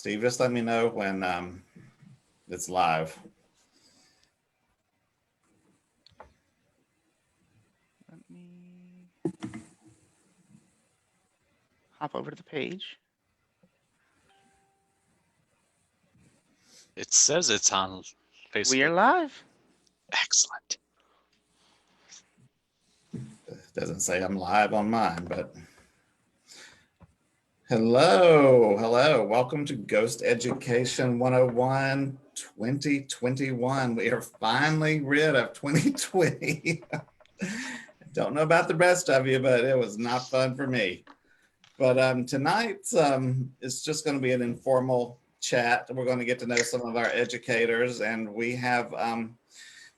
Steve, just let me know when it's live. Let me hop over to the page. It says it's on Facebook. We are live. Excellent. It doesn't say I'm live on mine, but hello. Welcome to Ghost Education 101 2021. We are finally rid of 2020. Don't know about the rest of you, but it was not fun for me. But tonight is just going to be an informal chat. We're going to get to know some of our educators, and we have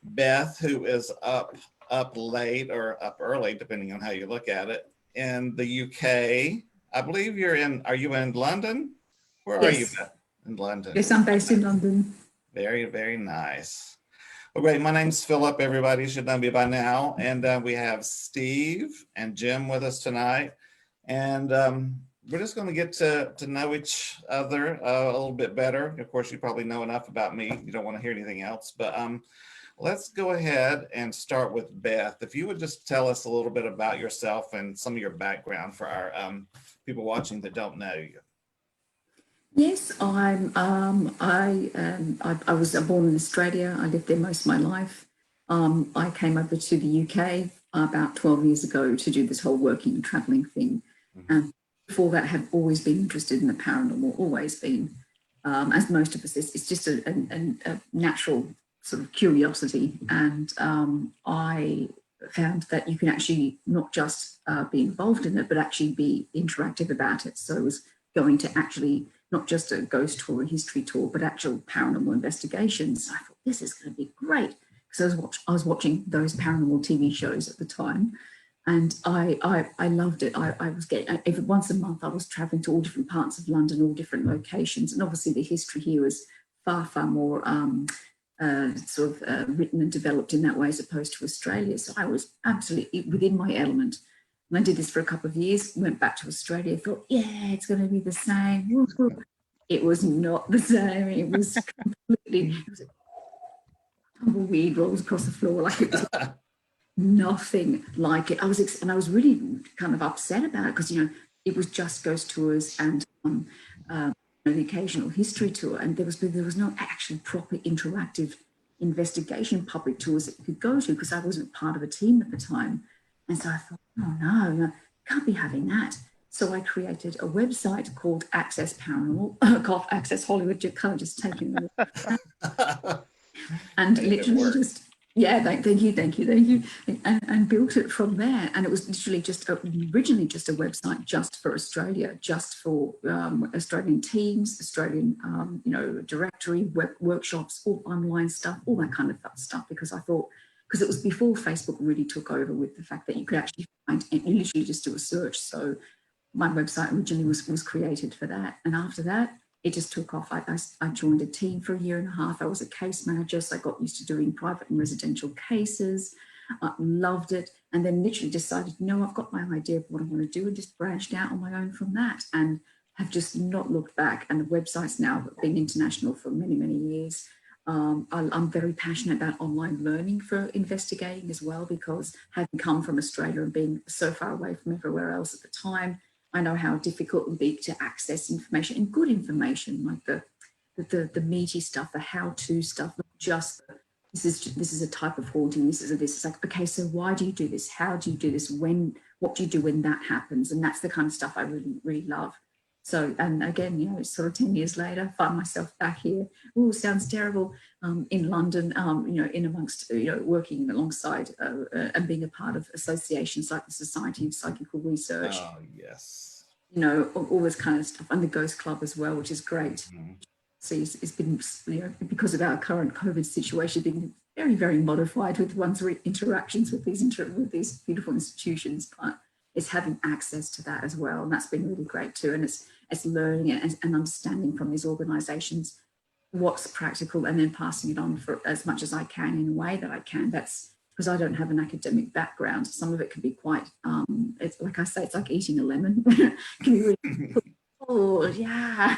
Beth, who is up late or up early, depending on how you look at it, in the UK. I believe are you in London? Where are you, Beth? In London. Yes, I'm based in London. Very, very nice. Well, great. My name's Philip. Everybody should know me by now. And we have Steve and Jim with us tonight. And we're just going to get to know each other a little bit better. Of course, you probably know enough about me. You don't want to hear anything else. But let's go ahead and start with Beth. If you would just tell us a little bit about yourself and some of your background for our people watching that don't know you. Yes, I was born in Australia. I lived there most of my life. I came over to the UK about 12 years ago to do this whole working and traveling thing. And before that, I have always been interested in the paranormal, always been. As most of us, it's just a natural sort of curiosity. And I found that you can actually not just be involved in it, but actually be interactive about it. So I was going to actually not just a ghost tour, a history tour, but actual paranormal investigations. I thought, this is going to be great. Because I was watching those paranormal TV shows at the time, and I loved it. I was getting, every once a month, I was traveling to all different parts of London, all different locations. And obviously the history here is far more written and developed in that way as opposed to Australia. So I was absolutely within my element. And I did this for a couple of years, went back to Australia, thought, yeah, it's going to be the same. It was not the same. It was completely, it was tumbleweed rolls across the floor. Like it was nothing like it. I was really kind of upset about it because, you know, it was just ghost tours and the occasional history tour. And there was no actually proper interactive investigation public tours that you could go to because I wasn't part of a team at the time. And so I thought, oh no, can't be having that. So I created a website called Access Paranormal, called Access Hollywood. You can't just take it. And literally just, yeah, thank you. And built it from there. And it was literally originally just a website just for Australia, just for Australian teams, Australian, directory, workshops, all online stuff, all that kind of stuff, because I thought, because it was before Facebook really took over with the fact that you could actually find, and you literally just do a search. So my website originally was created for that. And after that, it just took off. I joined a team for a year and a half. I was a case manager, so I got used to doing private and residential cases. I loved it. And then literally decided, no, I've got my idea of what I want to do, and just branched out on my own from that and have just not looked back. And the website's now been international for many, many years. I'm very passionate about online learning for investigating as well, because having come from Australia and being so far away from everywhere else at the time, I know how difficult it would be to access information, and good information, like the meaty stuff, the how-to stuff, not just this is a type of haunting, this. It's like, okay, so why do you do this? How do you do this? What do you do when that happens? And that's the kind of stuff I really, really love. So, and again, you know, it's sort of 10 years later, find myself back here. Oh, sounds terrible. In London, in amongst, working alongside and being a part of associations like the Society of Psychical Research. Oh, yes. You know, all this kind of stuff, and the Ghost Club as well, which is great. Mm-hmm. So it's been, because of our current COVID situation, been very, very modified with one's interactions with these beautiful institutions, but it's having access to that as well, and that's been really great too. And it's learning and understanding from these organisations what's practical, and then passing it on for as much as I can in a way that I can. That's because I don't have an academic background. Some of it can be quite, it's like I say, it's like eating a lemon. It can be really, oh yeah.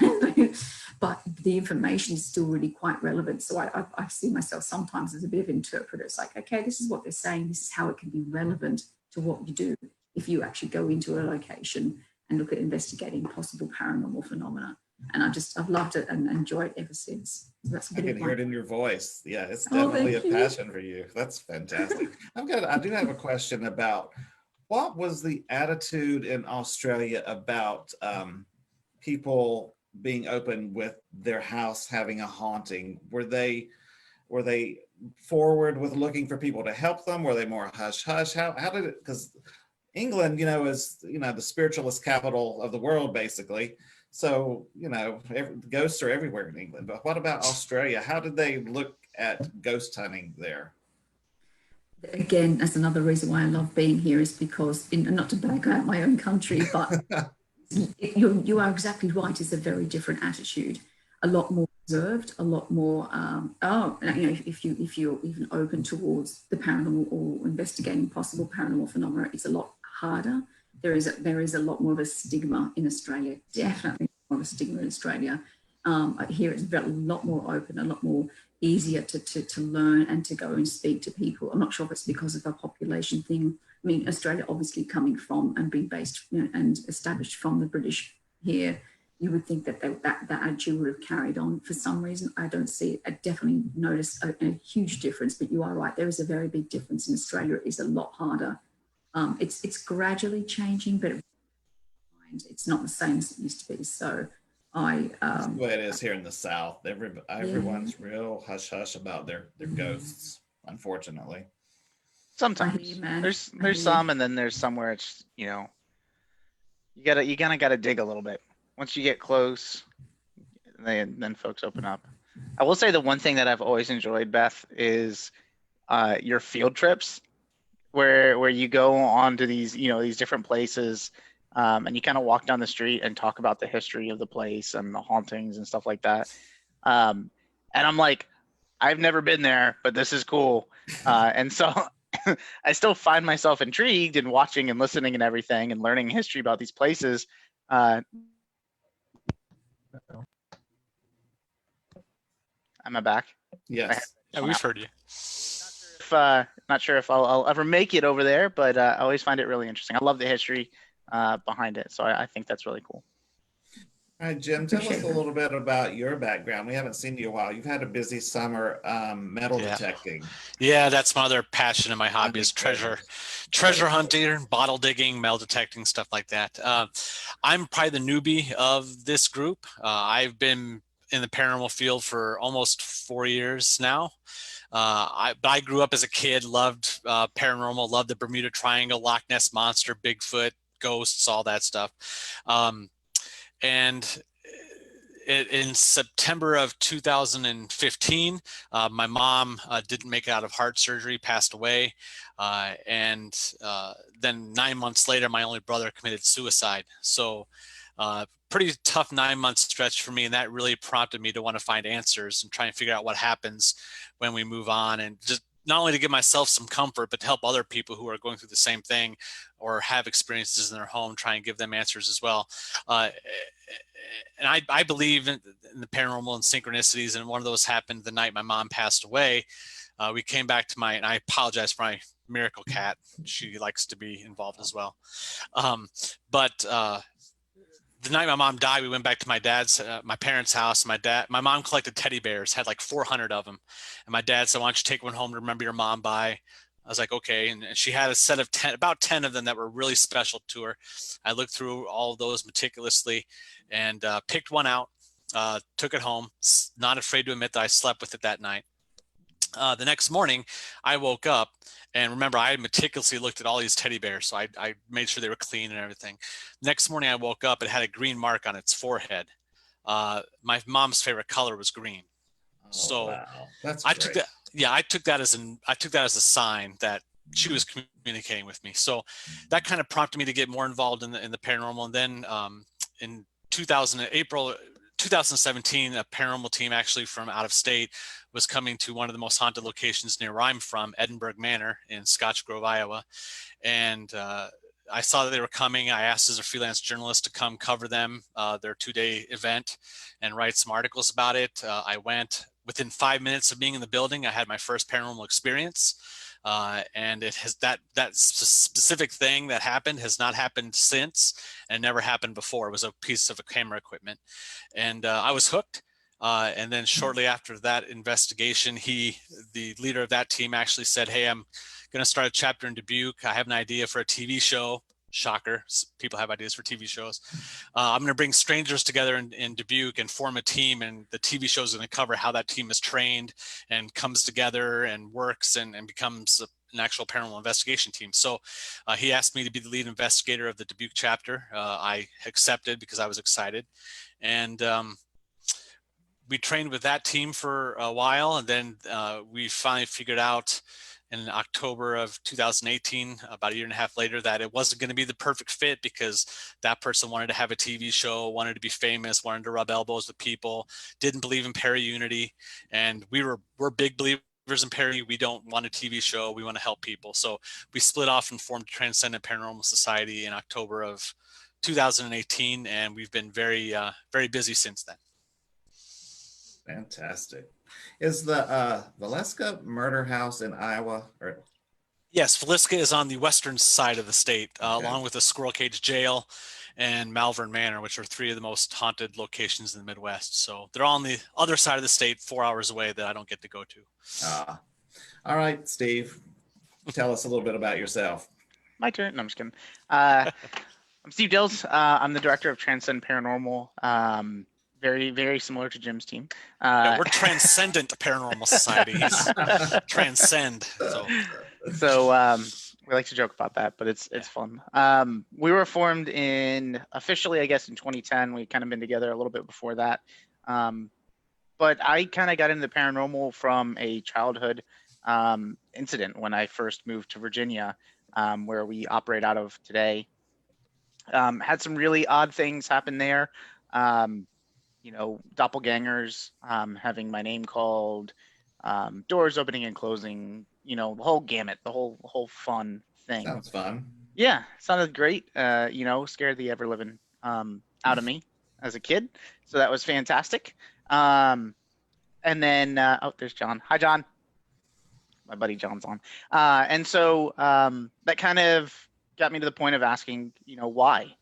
But the information is still really quite relevant. So I see myself sometimes as a bit of interpreter. It's like, okay, this is what they're saying. This is how it can be relevant to what you do if you actually go into a location and look at investigating possible paranormal phenomena. And I've loved it and enjoyed it ever since. So that's a bit I can of hear it in your voice. Yeah, it's Oh, definitely a thank you. passion for you. That's fantastic. I do have a question about what was the attitude in Australia about people being open with their house having a haunting? Were they forward with looking for people to help them? Were they more hush hush? How did it? Because England, is the spiritualist capital of the world, basically. So ghosts are everywhere in England. But what about Australia? How did they look at ghost hunting there? Again, that's another reason why I love being here, is because, not to bag out my own country, but you are exactly right. It's a very different attitude, a lot more reserved, a lot more. If you're even open towards the paranormal or investigating possible paranormal phenomena, it's a lot harder. There is a lot more of a stigma in Australia. Definitely more of a stigma in Australia. Here it's a lot more open, a lot more easier to learn and to go and speak to people. I'm not sure if it's because of the population thing. I mean, Australia obviously coming from and being based and established from the British here, you would think that that attitude would have carried on. For some reason, I don't see it. I definitely notice a huge difference, but you are right. There is a very big difference in Australia. It is a lot harder. It's gradually changing, but it's not the same as it used to be. So That's the way it is here in the South. Everyone's real hush hush about their ghosts, unfortunately. Sometimes there's some, and then there's some where it's you kind of gotta dig a little bit. Once you get close, then folks open up. I will say the one thing that I've always enjoyed, Beth, is your field trips, where you go on to these these different places, and you kind of walk down the street and talk about the history of the place and the hauntings and stuff like that. And I'm like, I've never been there, but this is cool. And so I still find myself intrigued in watching and listening and everything and learning history about these places. Am I back? Yes. Yeah, we've heard you. Not sure if I'll ever make it over there, but I always find it really interesting. I love the history behind it, so I think that's really cool. All right, Jim, tell us a little bit about your background. We haven't seen you in a while. You've had a busy summer metal detecting. Yeah, that's my other passion and my hobby is treasure hunting, bottle digging, metal detecting, stuff like that. I'm probably the newbie of this group. I've been in the paranormal field for almost 4 years now. I grew up as a kid, loved paranormal, loved the Bermuda Triangle, Loch Ness Monster, Bigfoot, ghosts, all that stuff. And in September of 2015, my mom didn't make it out of heart surgery, passed away. And then 9 months later, my only brother committed suicide. So pretty tough 9 month stretch for me. And that really prompted me to want to find answers and try and figure out what happens when we move on, and just not only to give myself some comfort, but to help other people who are going through the same thing or have experiences in their home, try and give them answers as well. And I believe in the paranormal and synchronicities, and one of those happened the night my mom passed away. We came back to and I apologize for my miracle cat. She likes to be involved as well. The night my mom died, we went back to my parents' house. My mom collected teddy bears, had like 400 of them. And my dad said, "Why don't you take one home to remember your mom by?" I was like, okay. And she had a set of about 10 of them that were really special to her. I looked through all of those meticulously and picked one out, took it home, not afraid to admit that I slept with it that night. The next morning, I woke up, and remember, I meticulously looked at all these teddy bears, so I made sure they were clean and everything. Next morning, I woke up, it had a green mark on its forehead. My mom's favorite color was green. Oh, wow. That's I great. took that. Yeah, I took that as a sign that she was communicating with me. So that kind of prompted me to get more involved in the paranormal. And then in April 2017, a paranormal team actually from out of state was coming to one of the most haunted locations near where I'm from, Edinburgh Manor in Scotch Grove, Iowa. And I saw that they were coming. I asked as a freelance journalist to come cover them, their 2-day event, and write some articles about it. I went. Within 5 minutes of being in the building, I had my first paranormal experience. And it has that specific thing that happened has not happened since, and never happened before. It was a piece of camera equipment, and I was hooked. And then shortly after that investigation, the leader of that team, actually said, "Hey, I'm going to start a chapter in Dubuque. I have an idea for a TV show." Shocker, people have ideas for TV shows. I'm going to bring strangers together in Dubuque and form a team, and the TV show is going to cover how that team is trained and comes together and works and becomes an actual paranormal investigation team. So he asked me to be the lead investigator of the Dubuque chapter. I accepted because I was excited, and we trained with that team for a while, and then we finally figured out in October of 2018, about a year and a half later, that it wasn't going to be the perfect fit, because that person wanted to have a TV show, wanted to be famous, wanted to rub elbows with people, didn't believe in para-unity. And we're big believers in para. We don't want a TV show. We want to help people. So we split off and formed Transcendent Paranormal Society in October of 2018. And we've been very, very busy since then. Fantastic. Is the Valeska murder house in Iowa? Or... Yes, Valeska is on the western side of the state, Okay. along with the Squirrel Cage Jail and Malvern Manor, which are 3 of the most haunted locations in the Midwest. So they're all on the other side of the state, 4 hours away, that I don't get to go to. All right, Steve, tell us a little bit about yourself. My turn. No, I'm just kidding. I'm Steve Dills. I'm the director of Transcend Paranormal. Very, very similar to Jim's team. Yeah, we're Transcendent Paranormal Society. Transcend. So we like to joke about that, but it's fun. We were formed officially, I guess, in 2010. We kind of been together a little bit before that. But I kind of got into the paranormal from a childhood incident when I first moved to Virginia, where we operate out of today. Had some really odd things happen there. Doppelgangers, having my name called, doors opening and closing, the whole gamut, the whole fun thing. Sounds fun. Yeah, sounded great. Scared the ever living out of me as a kid. So that was fantastic. And then, there's John. Hi, John. My buddy John's on. And so that kind of got me to the point of asking, why?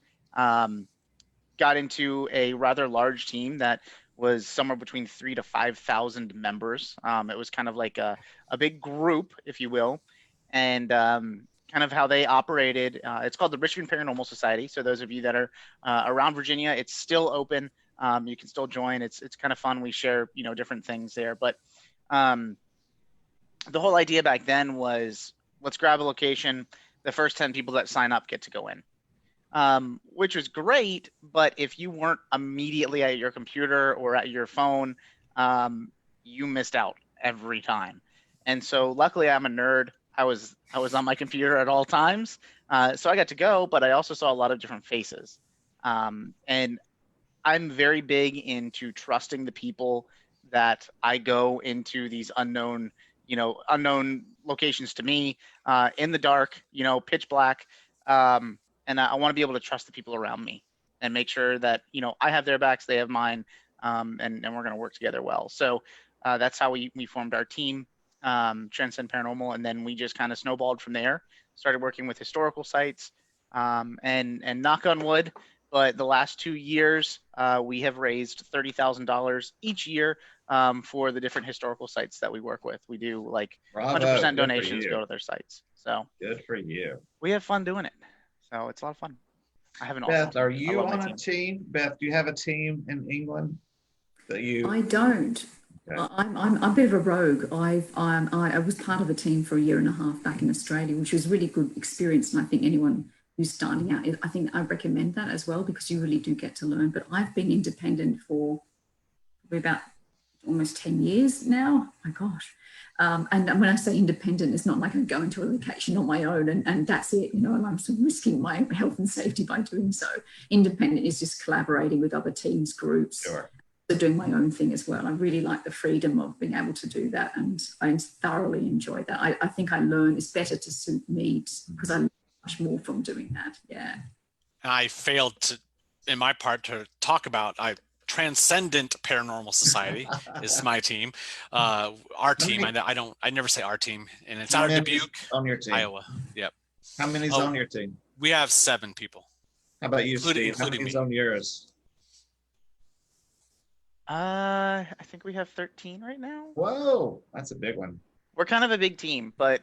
Got into a rather large team that was somewhere between 3,000 to 5,000 members. It was kind of like a big group, if you will, and kind of how they operated. It's called the Richmond Paranormal Society. So those of you that are around Virginia, it's still open. You can still join. It's kind of fun. We share, different things there. But the whole idea back then was, let's grab a location. The first 10 people that sign up get to go in. Which was great, but if you weren't immediately at your computer or at your phone, you missed out every time. And so luckily I'm a nerd. I was on my computer at all times. So I got to go, but I also saw a lot of different faces. And I'm very big into trusting the people that I go into these unknown locations to me, in the dark, pitch black. And I want to be able to trust the people around me and make sure that, I have their backs, they have mine, and we're going to work together well. So that's how we formed our team, Transcend Paranormal. And then we just kind of snowballed from there, started working with historical sites, and knock on wood, but the last 2 years, we have raised $30,000 each year for the different historical sites that we work with. We do 100% donations go to their sites. So good for you. We have fun doing it. So it's a lot of fun. I have an Beth, are you on a team? Beth, do you have a team in England that you? I don't. Okay. I'm a bit of a rogue. I was part of a team for a year and a half back in Australia, which was a really good experience. And I think anyone who's starting out, I think I recommend that as well, because you really do get to learn. But I've been independent for probably about almost 10 years now. My gosh. And when I say independent, it's not like I'm going to a location on my own and that's it, and I'm sort of risking my health and safety by doing so. Independent is just collaborating with other teams, groups, sure. So doing my own thing as well. I really like the freedom of being able to do that, and I thoroughly enjoy that. I think I learn it's better to suit me because I much more from doing that. Yeah. I failed to, in my part, to talk about Transcendent Paranormal Society is my team. Our team, I never say our team, and it's out of Dubuque, on your team? Iowa. Yep. How many's on your team? We have 7 people. How about you, Steve? How including many's me. on yours? I think we have 13 right now. Whoa, that's a big one. We're kind of a big team, but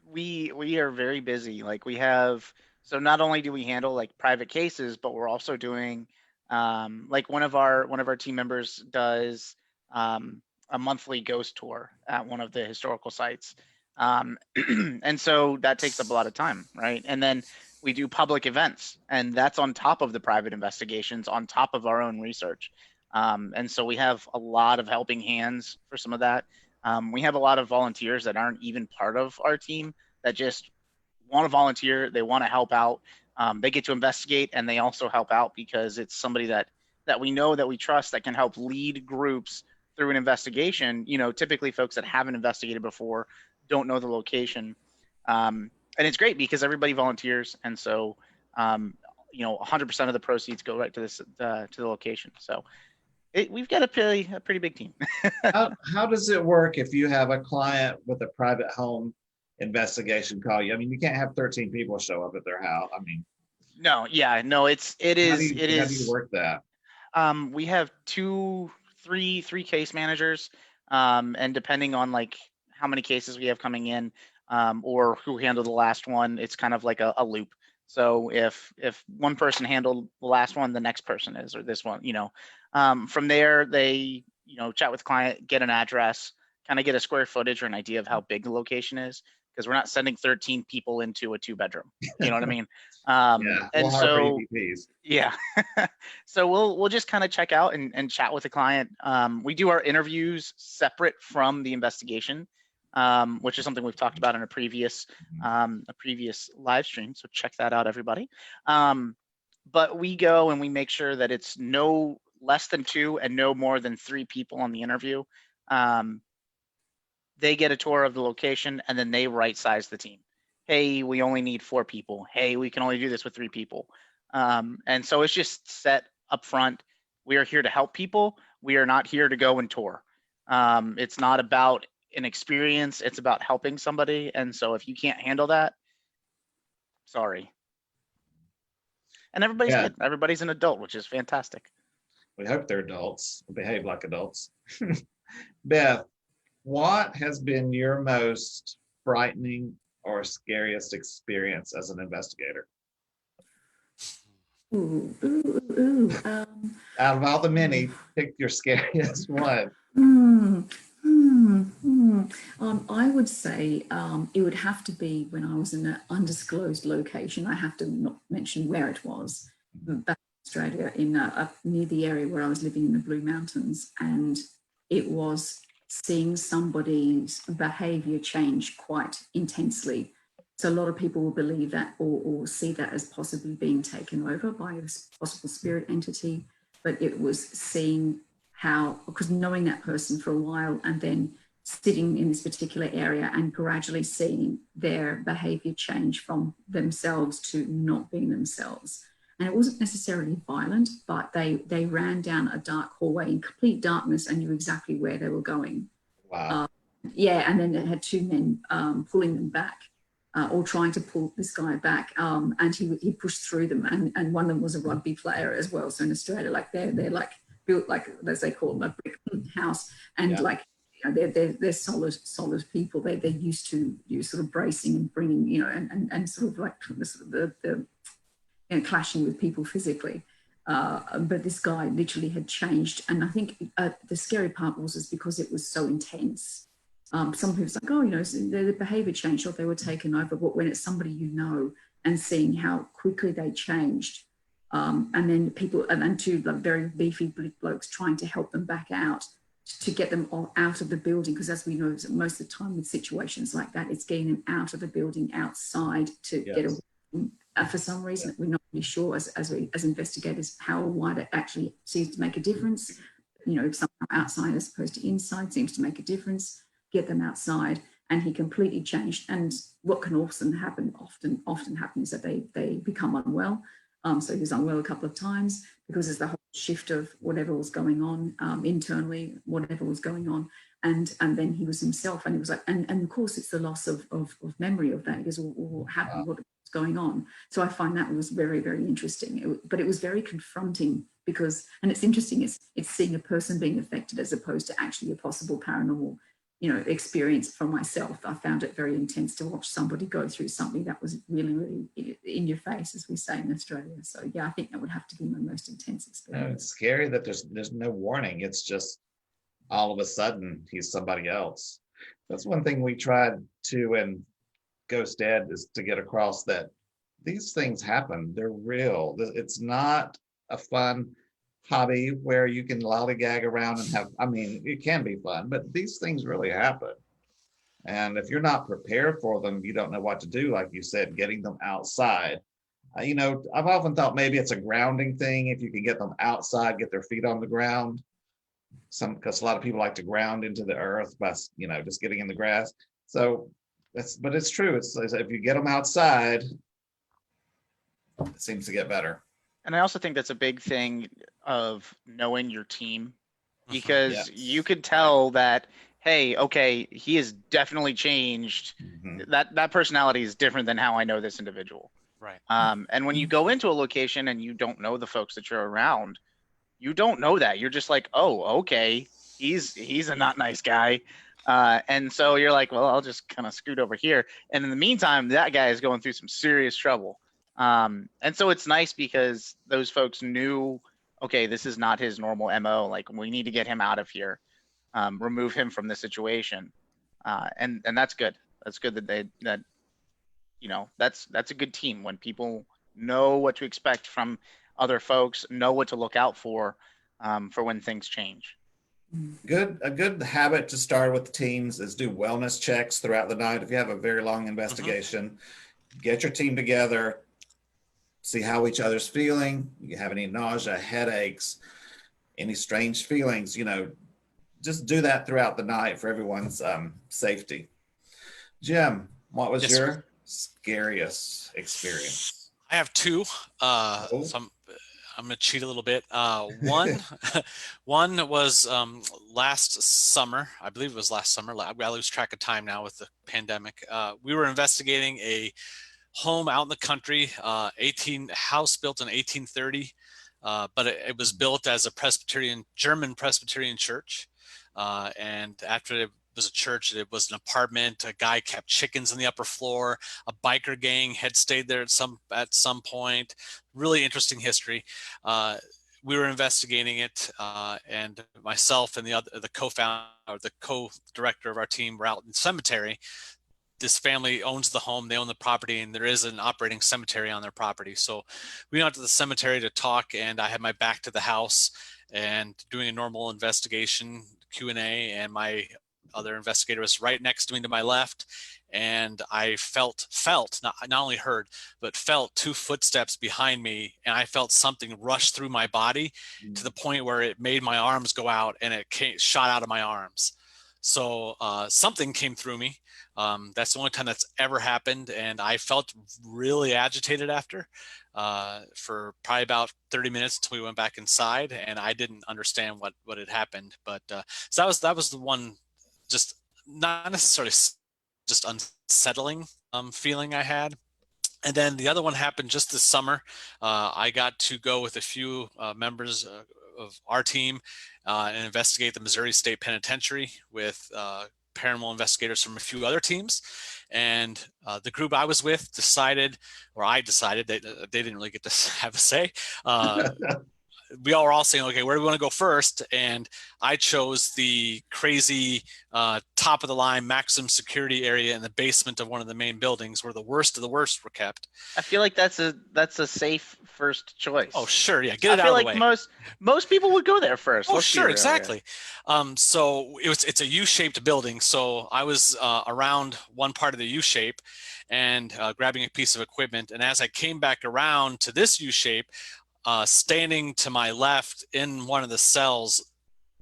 we are very busy. Like we have, so not only do we handle like private cases, but we're also doing like one of our team members does a monthly ghost tour at one of the historical sites. And so that takes up a lot of time, right? And then we do public events, and that's on top of the private investigations, on top of our own research. And so we have a lot of helping hands for some of that. We have a lot of volunteers that aren't even part of our team that just want to volunteer. They want to help out. They get to investigate, and they also help out because it's somebody that we know, that we trust, that can help lead groups through an investigation. You know, typically folks that haven't investigated before don't know the location. And it's great because everybody volunteers. And so, you know, 100% of the proceeds go right to the location. So we've got a pretty big team. How does it work if you have a client with a private home investigation call you? I mean, you can't have 13 people show up at their house. I mean, no, it is. How do you work that? We have three case managers, and depending on like how many cases we have coming in, or who handled the last one, it's kind of like a loop. So if one person handled the last one, the next person is, or this one, you know. From there, they, you know, chat with the client, get an address, kind of get a square footage or an idea of how big the location is, because we're not sending 13 people into a 2-bedroom. You know what I mean? Yeah, and so EVPs. yeah, so we'll just kind of check out and chat with the client. We do our interviews separate from the investigation, which is something we've talked about in a previous live stream. So check that out, everybody. But we go and we make sure that it's no less than 2 and no more than 3 people on the interview. They get a tour of the location, and then they right size the team. Hey, we only need 4 people. Hey, we can only do this with 3 people. And so it's just set up front. We are here to help people. We are not here to go and tour. It's not about an experience. It's about helping somebody. And so if you can't handle that, sorry. And everybody's good. Everybody's an adult, which is fantastic. We hope they're adults, behave like adults. Beth, what has been your most frightening or scariest experience as an investigator? Out of all the many, pick your scariest one. I would say it would have to be when I was in an undisclosed location. I have to not mention where it was, back in Australia, in near the area where I was living in the Blue Mountains, and it was seeing somebody's behaviour change quite intensely. So a lot of people will believe that or see that as possibly being taken over by a possible spirit entity, but it was seeing how, because knowing that person for a while and then sitting in this particular area and gradually seeing their behaviour change from themselves to not being themselves. And it wasn't necessarily violent, but they ran down a dark hallway in complete darkness and knew exactly where they were going. Wow. And then they had 2 men pulling them back, or trying to pull this guy back, and he pushed through them, and one of them was a rugby player as well. So in Australia, like they're like built like, as they call them, a brick house, and like, you know, they're solid people. They're used to sort of bracing and bringing, you know, and sort of like the you know, clashing with people physically. But this guy literally had changed, and I think the scary part was because it was so intense. Some people's like, oh, you know, their behaviour changed, or they were taken over. But when it's somebody you know, and seeing how quickly they changed, and then people, and 2 like very beefy blokes trying to help them back out, to get them all out of the building, because as we know, most of the time with situations like that, it's getting them out of the building, outside, to get away. For some reason, we're not really sure as investigators how or why that actually seems to make a difference. You know, somehow outside as opposed to inside seems to make a difference. Get them outside, and he completely changed. And what can often happen is that they become unwell. So he was unwell a couple of times because there's the whole shift of whatever was going on internally, whatever was going on. And then he was himself, and it was like, and of course it's the loss of memory of that, because what happened, what was going on. So I find that was very, very interesting. But it was very confronting because, and it's interesting, it's seeing a person being affected as opposed to actually a possible paranormal, experience for myself. I found it very intense to watch somebody go through something that was really, really in your face, as we say in Australia. So yeah, I think that would have to be my most intense experience. No, it's scary that there's no warning. It's just all of a sudden he's somebody else. That's one thing we tried to in Ghost Ed, is to get across that these things happen. They're real. It's not a fun hobby where you can lollygag around and have, it can be fun, but these things really happen. And if you're not prepared for them, you don't know what to do. Like you said, getting them outside. I've often thought maybe it's a grounding thing. If you can get them outside, get their feet on the ground. Because a lot of people like to ground into the earth by, just getting in the grass. So but it's true. It's if you get them outside, it seems to get better. And I also think that's a big thing of knowing your team, because Yes. you could tell that, hey, okay, he has definitely changed. Mm-hmm. That personality is different than how I know this individual. Right. And when you go into a location and you don't know the folks that you're around, you don't know that. You're just like, oh, okay, he's a not nice guy. And so you're like, well, I'll just kind of scoot over here. And in the meantime, that guy is going through some serious trouble. And so it's nice because those folks knew, okay, this is not his normal MO. Like, we need to get him out of here, remove him from the situation. And that's good. That's good that that's a good team when people know what to expect from other folks, know what to look out for when things change. A good habit to start with the teams is do wellness checks throughout the night. If you have a very long investigation, get your team together, see how each other's feeling. You have any nausea, headaches, any strange feelings, just do that throughout the night for everyone's safety. Jim, what was your scariest experience? I have two. So I'm gonna cheat a little bit. One was last summer. I believe it was last summer. I lose track of time now with the pandemic. We were investigating a home out in the country, house built in 1830, but it was built as a German Presbyterian church. And after it was a church, it was an apartment. A guy kept chickens on the upper floor. A biker gang had stayed there at some point. Really interesting history. We were investigating it, and myself and the co-director of our team were out in the cemetery. This family owns the home, they own the property, and there is an operating cemetery on their property. So we went out to the cemetery to talk, and I had my back to the house and doing a normal investigation, Q&A, and my other investigator was right next to me to my left. And I felt, not only heard, but felt two footsteps behind me. And I felt something rush through my body to the point where it made my arms go out, and it shot out of my arms. So something came through me. That's the only time that's ever happened. And I felt really agitated after for probably about 30 minutes until we went back inside, and I didn't understand what had happened. But so that was the one, just not necessarily just unsettling feeling I had. And then the other one happened just this summer. I got to go with a few members of our team and investigate the Missouri State Penitentiary with paranormal investigators from a few other teams. And the group I was with I decided they didn't really get to have a say. We all were all saying, okay, where do we want to go first? And I chose the crazy top of the line maximum security area in the basement of one of the main buildings where the worst of the worst were kept. I feel like that's a safe first choice. Oh, sure. Yeah. Get it out of the way. Most people would go there first. Oh, sure. Exactly. So it's a U-shaped building. So I was around one part of the U-shape and grabbing a piece of equipment. And as I came back around to this U-shape, standing to my left in one of the cells,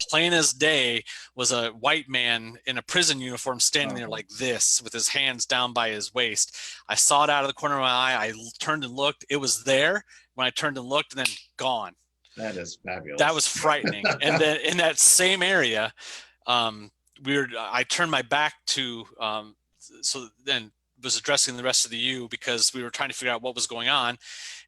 plain as day was a white man in a prison uniform standing there like this with his hands down by his waist. I saw it out of the corner of my eye. I turned and looked. It was there when I turned and looked, and then gone. That is fabulous. That was frightening. And then in that same area, I turned my back to, so then was addressing the rest of the U because we were trying to figure out what was going on.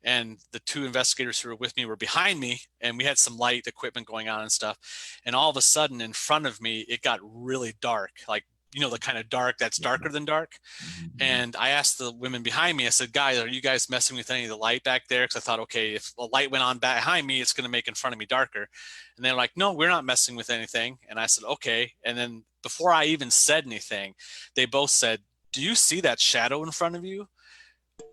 And the two investigators who were with me were behind me, and we had some light equipment going on and stuff. And all of a sudden in front of me, it got really dark, like, you know, the kind of dark that's darker than dark. And I asked the women behind me, I said, guys, are you guys messing with any of the light back there? Because I thought, okay, if a light went on behind me, it's going to make in front of me darker. And they're like, no, we're not messing with anything. And I said, okay. And then before I even said anything, they both said, do you see that shadow in front of you?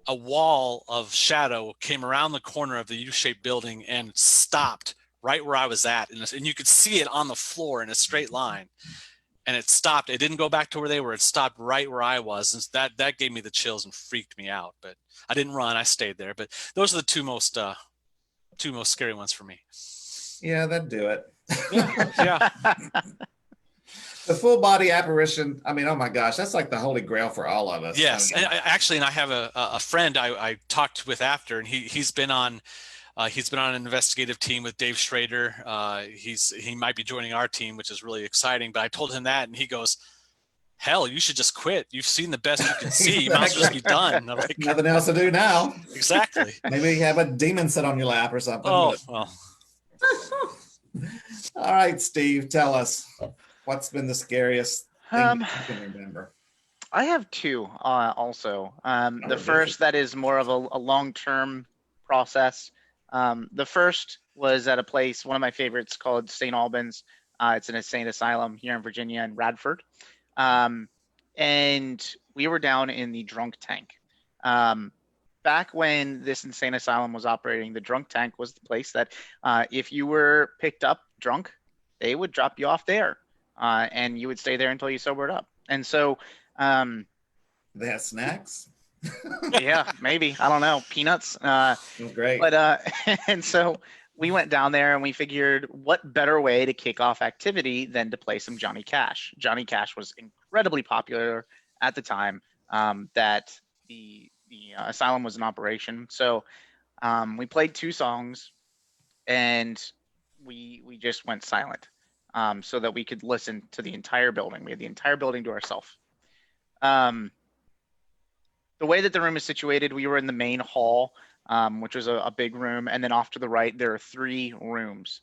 A wall of shadow came around the corner of the U-shaped building and stopped right where I was at. And you could see it on the floor in a straight line. And it stopped. It didn't go back to where they were. It stopped right where I was. And that gave me the chills and freaked me out. But I didn't run. I stayed there. But those are the two most scary ones for me. Yeah, that'd do it. Yeah. The full body apparition. I mean, oh my gosh, that's like the holy grail for all of us. Yes, I mean, and I have a friend I talked with after, and he's been on an investigative team with Dave Schrader. He might be joining our team, which is really exciting. But I told him that, and he goes, "Hell, you should just quit. You've seen the best you can see. You might as well just be done." And I'm like, nothing else to do now. Exactly. Maybe you have a demon sit on your lap or something. Oh, well. All right, Steve, tell us what's been the scariest thing you can remember. I have two also. The first that is more of a long-term process. The first was at a place, one of my favorites, called St. Albans. It's an insane asylum here in Virginia in Radford. And we were down in the drunk tank. Back when this insane asylum was operating, the drunk tank was the place that if you were picked up drunk, they would drop you off there. And you would stay there until you sobered up. And so they have snacks. Yeah, maybe, I don't know, peanuts. Great. But and so we went down there and we figured, what better way to kick off activity than to play some Johnny Cash. Johnny Cash was incredibly popular at the time that the asylum was in operation. So we played two songs and we just went silent. So that we could listen to the entire building. We had the entire building to ourselves. The way that the room is situated, we were in the main hall, which was a big room. And then off to the right, there are three rooms.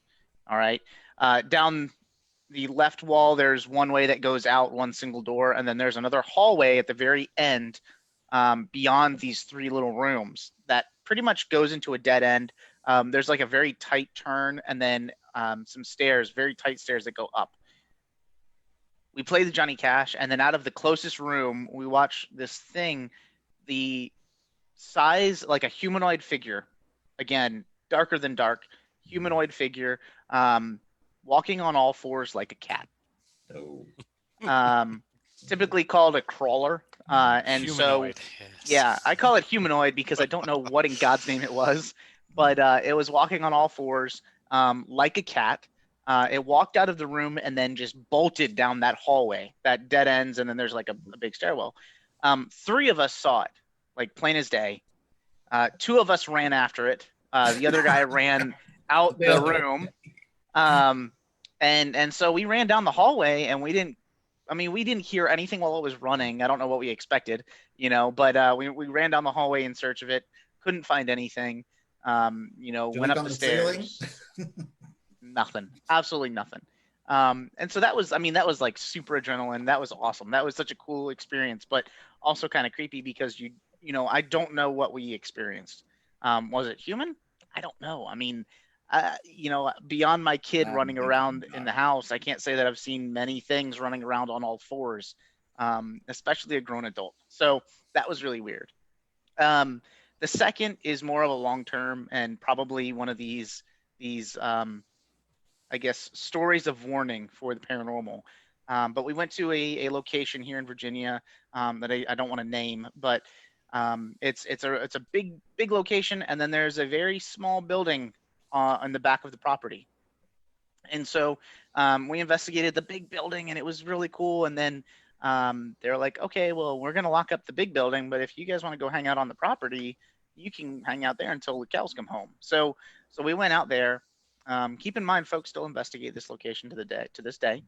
All right. Down the left wall, there's one way that goes out, one single door. And then there's another hallway at the very end beyond these three little rooms that pretty much goes into a dead end. There's like a very tight turn and then some stairs, very tight stairs that go up. We played the Johnny Cash, and then out of the closest room, we watched this thing, the size, like a humanoid figure, again, darker than dark, humanoid figure, walking on all fours like a cat. Oh. Typically called a crawler. And Humanoid, so, yes. Yeah, I call it humanoid because I don't know what in God's name it was, but it was walking on all fours like a cat. It walked out of the room and then just bolted down that hallway, that dead ends, and then there's like a big stairwell. Three of us saw it, like plain as day. Two of us ran after it. The other guy ran out the room. And so we ran down the hallway, and we didn't hear anything while it was running. I don't know what we expected, but we ran down the hallway in search of it. Couldn't find anything. Went up the stairs. Nothing. Absolutely nothing. And so that was like super adrenaline. That was awesome. That was such a cool experience, but also kind of creepy because I don't know what we experienced. Was it human? I don't know. I mean, beyond my kid running around in the house, I can't say that I've seen many things running around on all fours, especially a grown adult. So that was really weird. The second is more of a long-term and probably one of these I guess, stories of warning for the paranormal. But we went to a location here in Virginia that I don't want to name, but it's a big location, and then there's a very small building in the back of the property. And so we investigated the big building, and it was really cool. And then they were like, okay, well, we're going to lock up the big building, but if you guys want to go hang out on the property, you can hang out there until the cows come home. So we went out there. Keep in mind, folks still investigate this location to this day.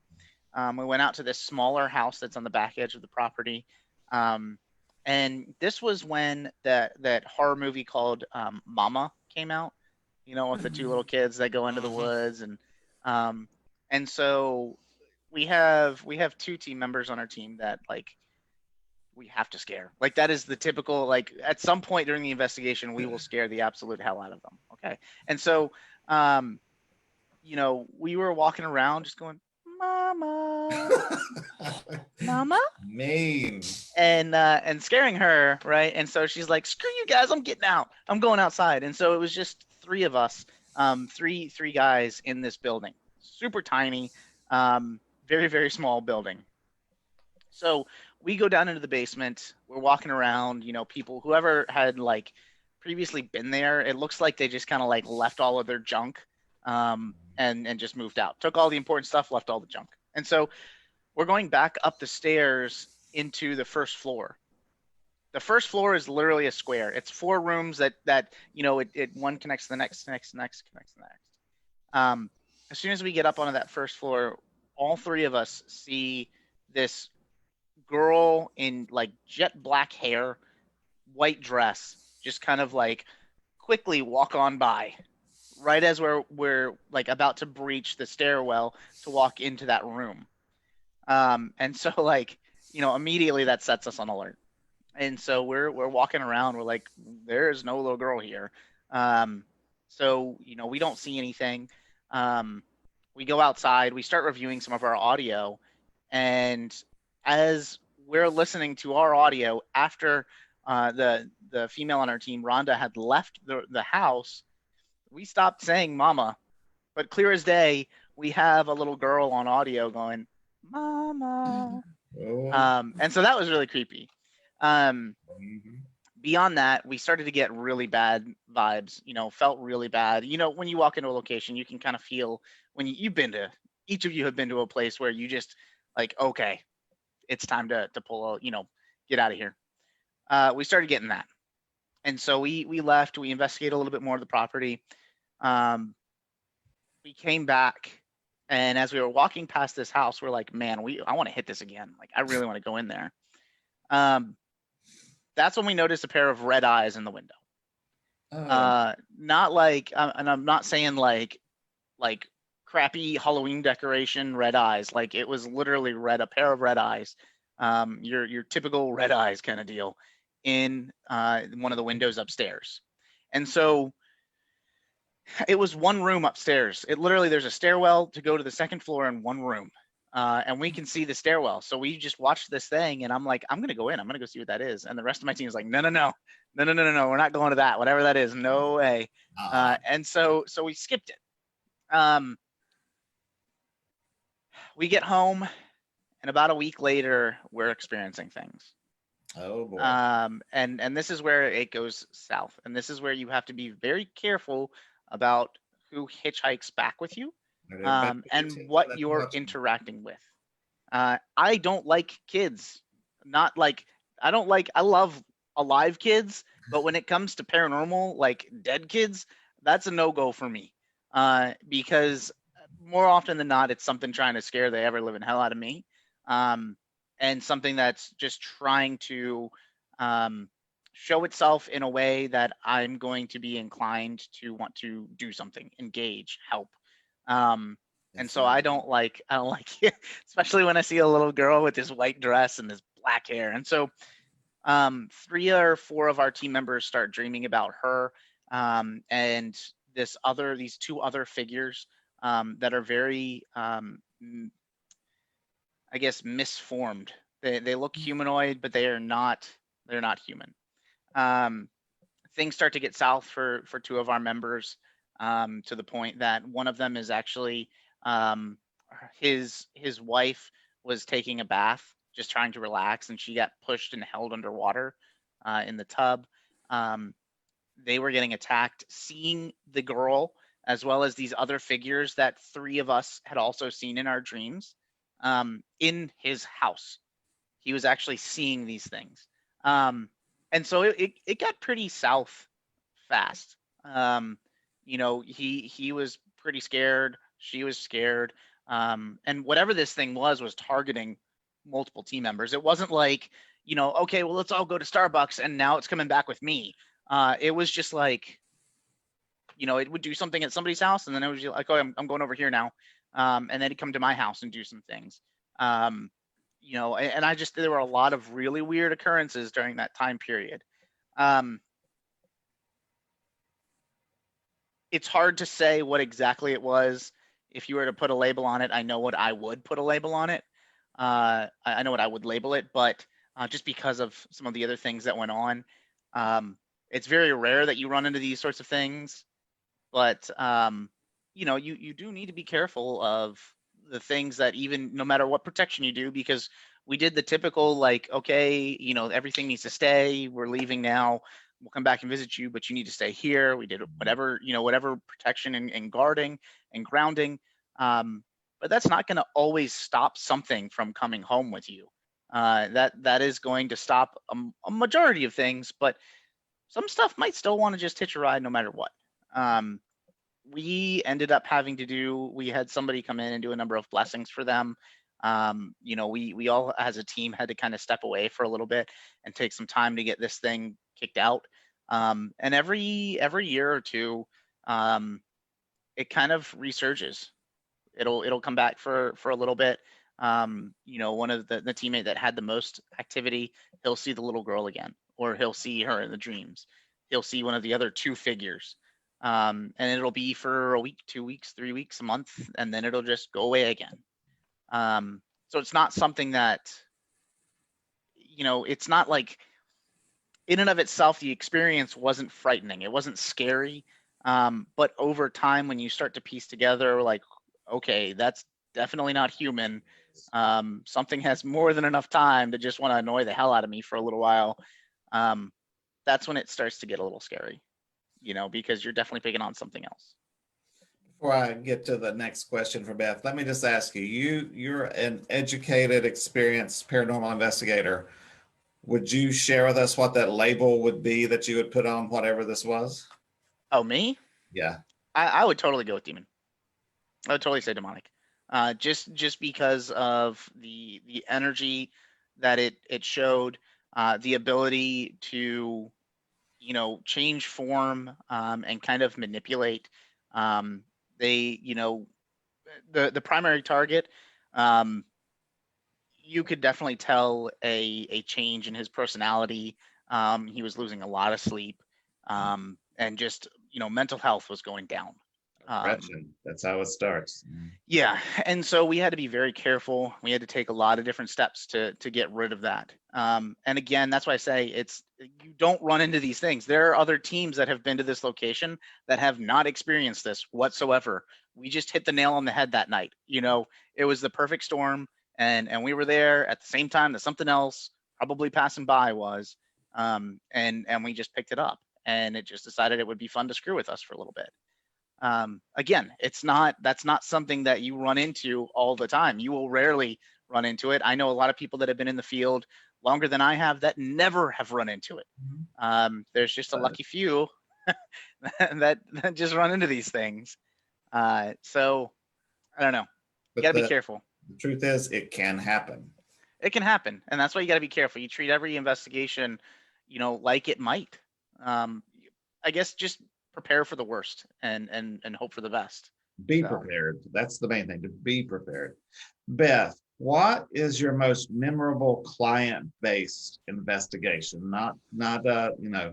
We went out to this smaller house that's on the back edge of the property. And this was when that horror movie called Mama came out, with the two little kids that go into the woods. And so we have two team members on our team that, like, we have to scare. Like, that is the typical, like, at some point during the investigation, we will scare the absolute hell out of them. Okay. And so, we were walking around just going, Mama, Mama, Mean. and scaring her, right? And so she's like, screw you guys, I'm getting out. I'm going outside. And so it was just three of us, three guys in this building. Super tiny, very, very small building. So we go down into the basement. We're walking around, people, whoever had like previously been there, it looks like they just kind of like left all of their junk and just moved out. Took all the important stuff, left all the junk. And so we're going back up the stairs into the first floor. The first floor is literally a square. It's 4 rooms that it one connects to the next, connects to the next. As soon as we get up onto that first floor, all 3 of us see this girl in like jet black hair, white dress, just kind of like quickly walk on by, right as we're like about to breach the stairwell to walk into that room. And so like, immediately that sets us on alert. And so we're walking around, we're like, there's no little girl here. So, we don't see anything. We go outside, we start reviewing some of our audio, and as we're listening to our audio after the female on our team, Rhonda, had left the house, we stopped saying mama, but clear as day, we have a little girl on audio going, mama. And so that was really creepy. Beyond that, we started to get really bad vibes, felt really bad. When you walk into a location, you can kind of feel when each of you have been to a place where you just like, okay, it's time to pull out, get out of here. We started getting that. And so we left, we investigated a little bit more of the property. We came back, and as we were walking past this house, we're like, man, I want to hit this again. Like, I really want to go in there. That's when we noticed a pair of red eyes in the window. Not like, and I'm not saying like crappy Halloween decoration red eyes. Like, it was literally a pair of red eyes. Your typical red eyes kind of deal in one of the windows upstairs. And so it was one room upstairs. There's a stairwell to go to the second floor in one room. And we can see the stairwell. So we just watched this thing, and I'm like, I'm going to go in. I'm going to go see what that is. And the rest of my team is like, no. We're not going to that. Whatever that is, no way. And so we skipped it. We get home, and about a week later, we're experiencing things. Oh boy. And this is where it goes south. And this is where you have to be very careful about who hitchhikes back with you. And what you're interacting with. I don't like kids. I love alive kids, but when it comes to paranormal, like dead kids, that's a no-go for me. Because more often than not, it's something trying to scare the ever-living hell out of me. And something that's just trying to show itself in a way that I'm going to be inclined to want to do something, engage, help. And so I don't like it, especially when I see a little girl with this white dress and this black hair. And so 3 or 4 of our team members start dreaming about her and these 2 other figures that are very, I guess, misformed. They look humanoid, but they're not human. Things start to get south for 2 of our members. To the point that one of them is actually his wife was taking a bath, just trying to relax, and she got pushed and held underwater in the tub. They were getting attacked. Seeing the girl as well as these other figures that 3 of us had also seen in our dreams, in his house. He was actually seeing these things. And so it got pretty south fast. He was pretty scared. She was scared. And whatever this thing was targeting multiple team members. It wasn't like, okay, well, let's all go to Starbucks and now it's coming back with me. It was just like, it would do something at somebody's house, and then it was like, oh, I'm going over here now. And then it'd come to my house and do some things. And there were a lot of really weird occurrences during that time period. It's hard to say what exactly it was. If you were to put a label on it, I know what I would put a label on it. I know what I would label it, but just because of some of the other things that went on, it's very rare that you run into these sorts of things. But you do need to be careful of the things that, even no matter what protection you do, because we did the typical, like, okay, everything needs to stay. We're leaving now. We'll come back and visit you, but you need to stay here. We did whatever protection and guarding and grounding. But that's not going to always stop something from coming home with you. That is going to stop a majority of things, but some stuff might still want to just hitch a ride no matter what. We ended up we had somebody come in and do a number of blessings for them. We all as a team had to kind of step away for a little bit and take some time to get this thing kicked out. And every year or two, it kind of resurges. It'll come back for a little bit. One of the teammate that had the most activity, he'll see the little girl again, or he'll see her in the dreams. He'll see one of the other 2 figures. And it'll be for a week, 2 weeks, 3 weeks, a month, and then it'll just go away again. So it's not something that, it's not like, in and of itself, the experience wasn't frightening. It wasn't scary. But over time, when you start to piece together, like, okay, that's definitely not human. Something has more than enough time to just want to annoy the hell out of me for a little while. That's when it starts to get a little scary, because you're definitely picking on something else. Before I get to the next question for Beth, let me just ask you, you're an educated, experienced paranormal investigator. Would you share with us what that label would be that you would put on whatever this was? Oh, me? Yeah. I would totally go with demon. I would totally say demonic. Just because of the energy that it showed, the ability to, change form, and kind of manipulate. The primary target, you could definitely tell a change in his personality. He was losing a lot of sleep, and just, mental health was going down. That's how it starts. Yeah, and so we had to be very careful. We had to take a lot of different steps to get rid of that. And again, that's why I say you don't run into these things. There are other teams that have been to this location that have not experienced this whatsoever. We just hit the nail on the head that night. It was the perfect storm, and we were there at the same time that something else probably passing by was, and we just picked it up, and it just decided it would be fun to screw with us for a little bit. Again, that's not something that you run into all the time. You will rarely run into it. I know a lot of people that have been in the field longer than I have that never have run into it. There's just a lucky few that just run into these things. So I don't know. You got to be careful. The truth is, it can happen. It can happen, and that's why you got to be careful. You treat every investigation, like it might. I guess just prepare for the worst and hope for the best. Be prepared. That's the main thing, to be prepared. Beth, what is your most memorable client-based investigation? Not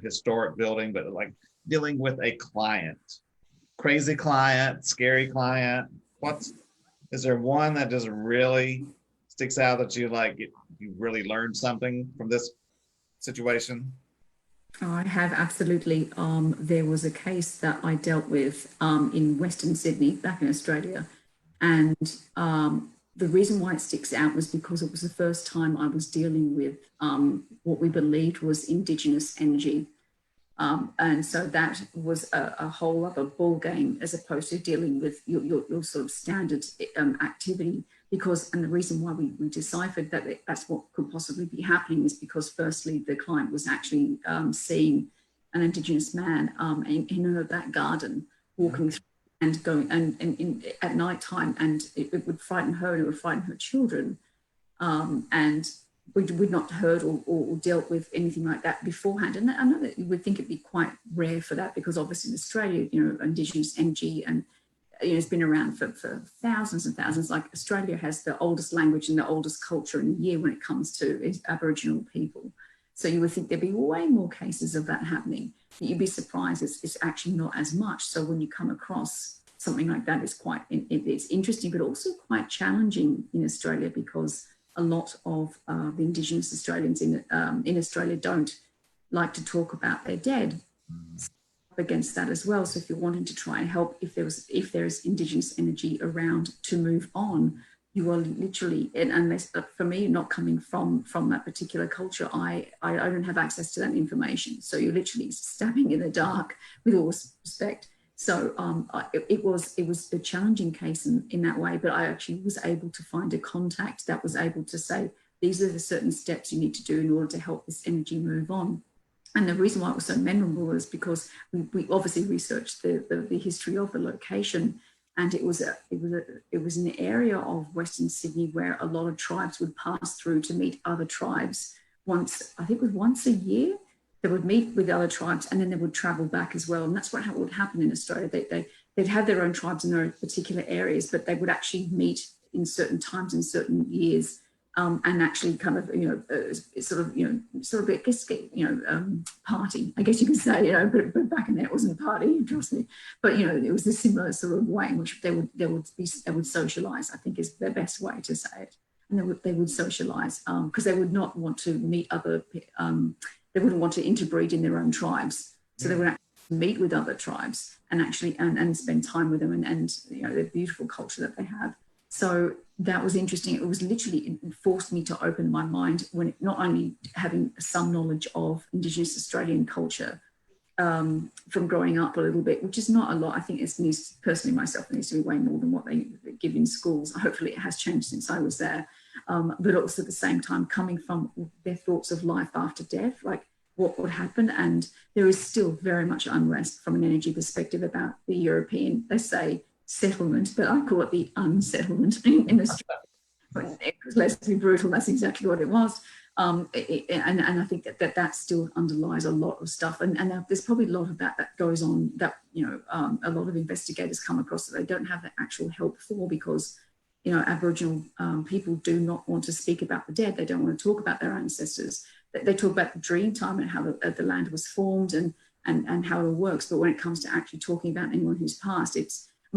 historic building, but like dealing with a client, crazy client, scary client. Is there one that just really sticks out that you really learned something from this situation? I have, absolutely. There was a case that I dealt with in Western Sydney, back in Australia. And the reason why it sticks out was because it was the first time I was dealing with what we believed was Indigenous energy. And so that was a whole other ball game as opposed to dealing with your sort of standard activity. Because, and the reason why we deciphered that that's what could possibly be happening is because firstly, the client was actually seeing an Indigenous man in her back garden walking through and going and at night time, and it would frighten her and it would frighten her children. And we'd not heard or dealt with anything like that beforehand. And I know that you would think it'd be quite rare for that because obviously in Australia, Indigenous energy and it's been around for thousands and thousands. Like Australia has the oldest language and the oldest culture in the year when it comes to Aboriginal people. So you would think there'd be way more cases of that happening. But you'd be surprised it's actually not as much. So when you come across something like that, it's interesting, but also quite challenging in Australia because a lot of the Indigenous Australians in Australia don't like to talk about their dead. Against that as well. So if you're wanting to try and help, if there's Indigenous energy around to move on, you are literally, and unless for me, not coming from that particular culture, I don't have access to that information. So you're literally stabbing in the dark with all respect. So it was a challenging case in that way, but I actually was able to find a contact that was able to say, these are the certain steps you need to do in order to help this energy move on. And the reason why it was so memorable is because we obviously researched the history of the location, and it was an area of Western Sydney where a lot of tribes would pass through to meet other tribes once a year. They would meet with other tribes and then they would travel back as well. And that's what would happen in Australia. They'd have their own tribes in their particular areas, but they would actually meet in certain times in certain years. And actually kind of, party, I guess you could say, but back in there, it wasn't a party, trust me. But, it was a similar sort of way in which they would socialize, I think is the best way to say it. And they would socialize because they would not want to meet they wouldn't want to interbreed in their own tribes. So they would actually meet with other tribes and actually, and spend time with them and the beautiful culture that they have. So that was interesting. It was literally, it forced me to open my mind when not only having some knowledge of Indigenous Australian culture from growing up a little bit, which is not a lot. I think it needs, personally myself, it needs to be way more than what they give in schools. Hopefully it has changed since I was there. But also at the same time, coming from their thoughts of life after death, like what would happen. And there is still very much unrest from an energy perspective about the European, they say, settlement, but I call it the unsettlement in Australia. Let's be brutal, that's exactly what it was. And I think that still underlies a lot of stuff. And there's probably a lot of that goes on that, a lot of investigators come across that they don't have the actual help for because, Aboriginal people do not want to speak about the dead. They don't want to talk about their ancestors. They talk about the dream time and how the land was formed and how it works. But when it comes to actually talking about anyone who's passed,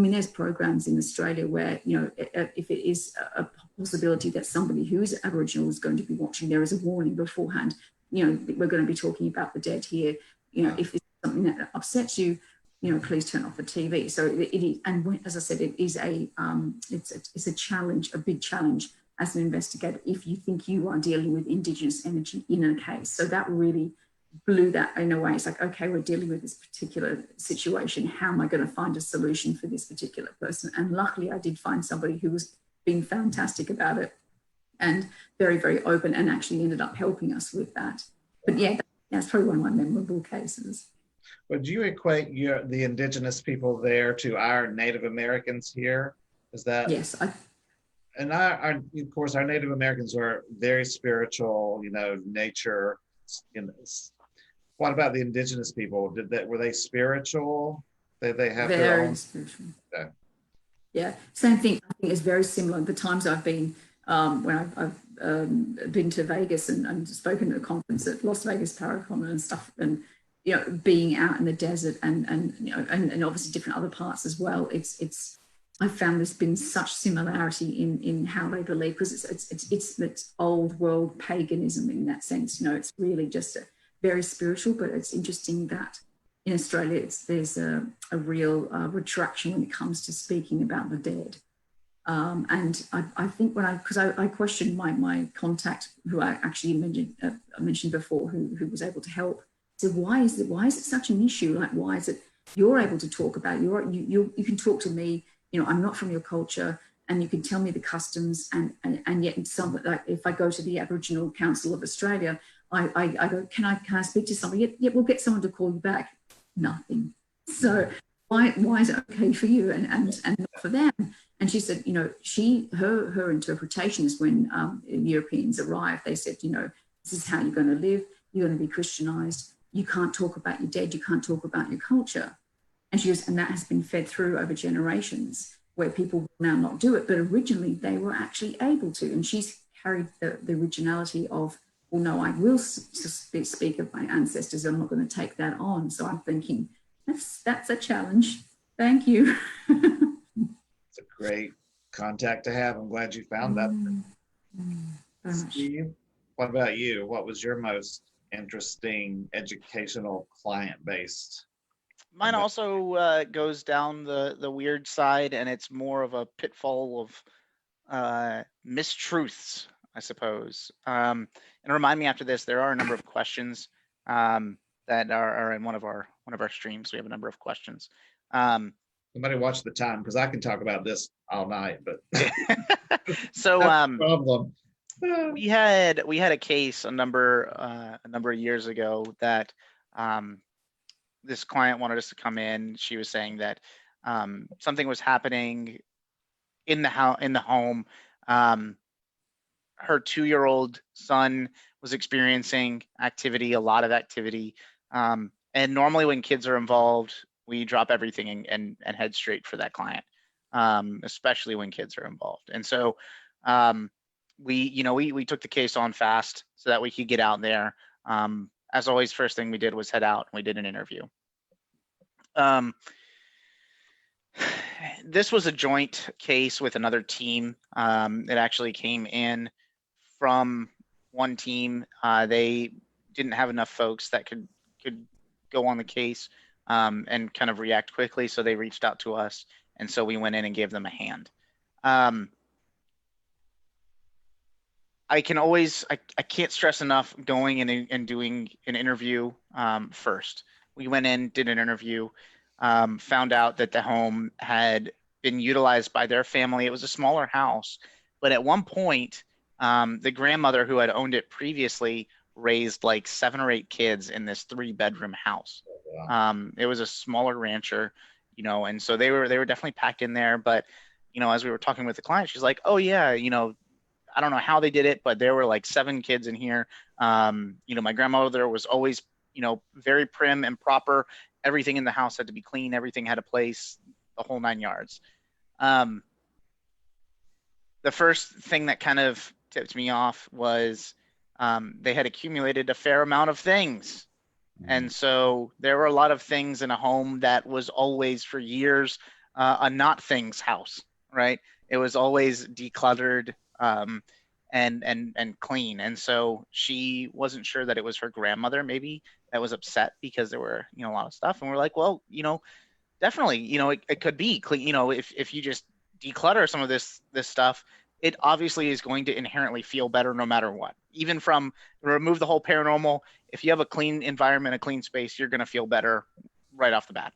there's programs in Australia where, if it is a possibility that somebody who is Aboriginal is going to be watching, there is a warning beforehand, we're going to be talking about the dead here. If it's something that upsets you, please turn off the TV. So it is, and as I said, it is it's a challenge, a big challenge as an investigator if you think you are dealing with Indigenous energy in a case. So that really blew that in a way. It's like, okay, we're dealing with this particular situation. How am I going to find a solution for this particular person? And luckily I did find somebody who was being fantastic about it and very, very open and actually ended up helping us with that. But yeah, that's probably one of my memorable cases. Would you equate the Indigenous people there to our Native Americans here? Is that? Yes. And of course, our Native Americans are very spiritual, nature. What about the Indigenous people? Were they spiritual? They have very their own spiritual. Okay. Yeah, same thing. I think it's very similar. The times I've been when I've been to Vegas and spoken at a conference at Las Vegas Paranormal and stuff, and being out in the desert and obviously different other parts as well. I found there's been such similarity in how they believe because it's old world paganism in that sense. It's really just very spiritual, but it's interesting that in Australia there's a real retraction when it comes to speaking about the dead. And I think because I questioned my contact who I actually mentioned before who was able to help So why is it such an issue? Like, why is it you're able to talk about it? You can talk to me, I'm not from your culture, and you can tell me the customs, and yet some, like if I go to the Aboriginal Council of Australia, I go, can I speak to somebody? Yeah, we'll get someone to call you back. Nothing. So why is it okay for you and not for them? And she said, her interpretation is when Europeans arrived, they said, this is how you're going to live. You're going to be Christianized. You can't talk about your dead. You can't talk about your culture. And she goes, and that has been fed through over generations, where people will now not do it. But originally they were actually able to. And she's carried the originality of, well, no, I will speak of my ancestors. I'm not going to take that on. So I'm thinking, that's a challenge. Thank you. It's a great contact to have. I'm glad you found that. Steve, what about you? What was your most interesting educational client-based? Mine also goes down the weird side, and it's more of a pitfall of mistruths, I suppose. And remind me after this, there are a number of questions that are in one of our streams. We have a number of questions. Somebody watch the time, because I can talk about this all night. But so problem. we had a case a number of years ago that this client wanted us to come in. She was saying that something was happening in the home. Her 2-year-old son was experiencing a lot of activity. And normally when kids are involved, we drop everything and head straight for that client, especially when kids are involved. And so we took the case on fast so that we could get out there. As always, first thing we did was head out and we did an interview. This was a joint case with another team. It actually came in from one team. They didn't have enough folks that could go on the case and kind of react quickly, so they reached out to us, and so we went in and gave them a hand. I can't stress enough going in and doing an interview first. We went in, did an interview, found out that the home had been utilized by their family. It was a smaller house, but at one point, the grandmother who had owned it previously raised like 7 or 8 kids in this 3-bedroom house. It was a smaller rancher, and so they were definitely packed in there. But, as we were talking with the client, she's like, oh yeah, I don't know how they did it, but there were like 7 kids in here. My grandmother was always, very prim and proper. Everything in the house had to be clean. Everything had a place, the whole 9 yards. The first thing that kind of tipped me off was they had accumulated a fair amount of things. And so there were a lot of things in a home that was always for years a not things house, right? It was always decluttered and clean. And so she wasn't sure that it was her grandmother maybe that was upset because there were, a lot of stuff. And we're like, well, definitely, it could be clean. If you just declutter some of this stuff, it obviously is going to inherently feel better no matter what. Even from remove the whole paranormal, if you have a clean environment, a clean space, you're going to feel better right off the bat.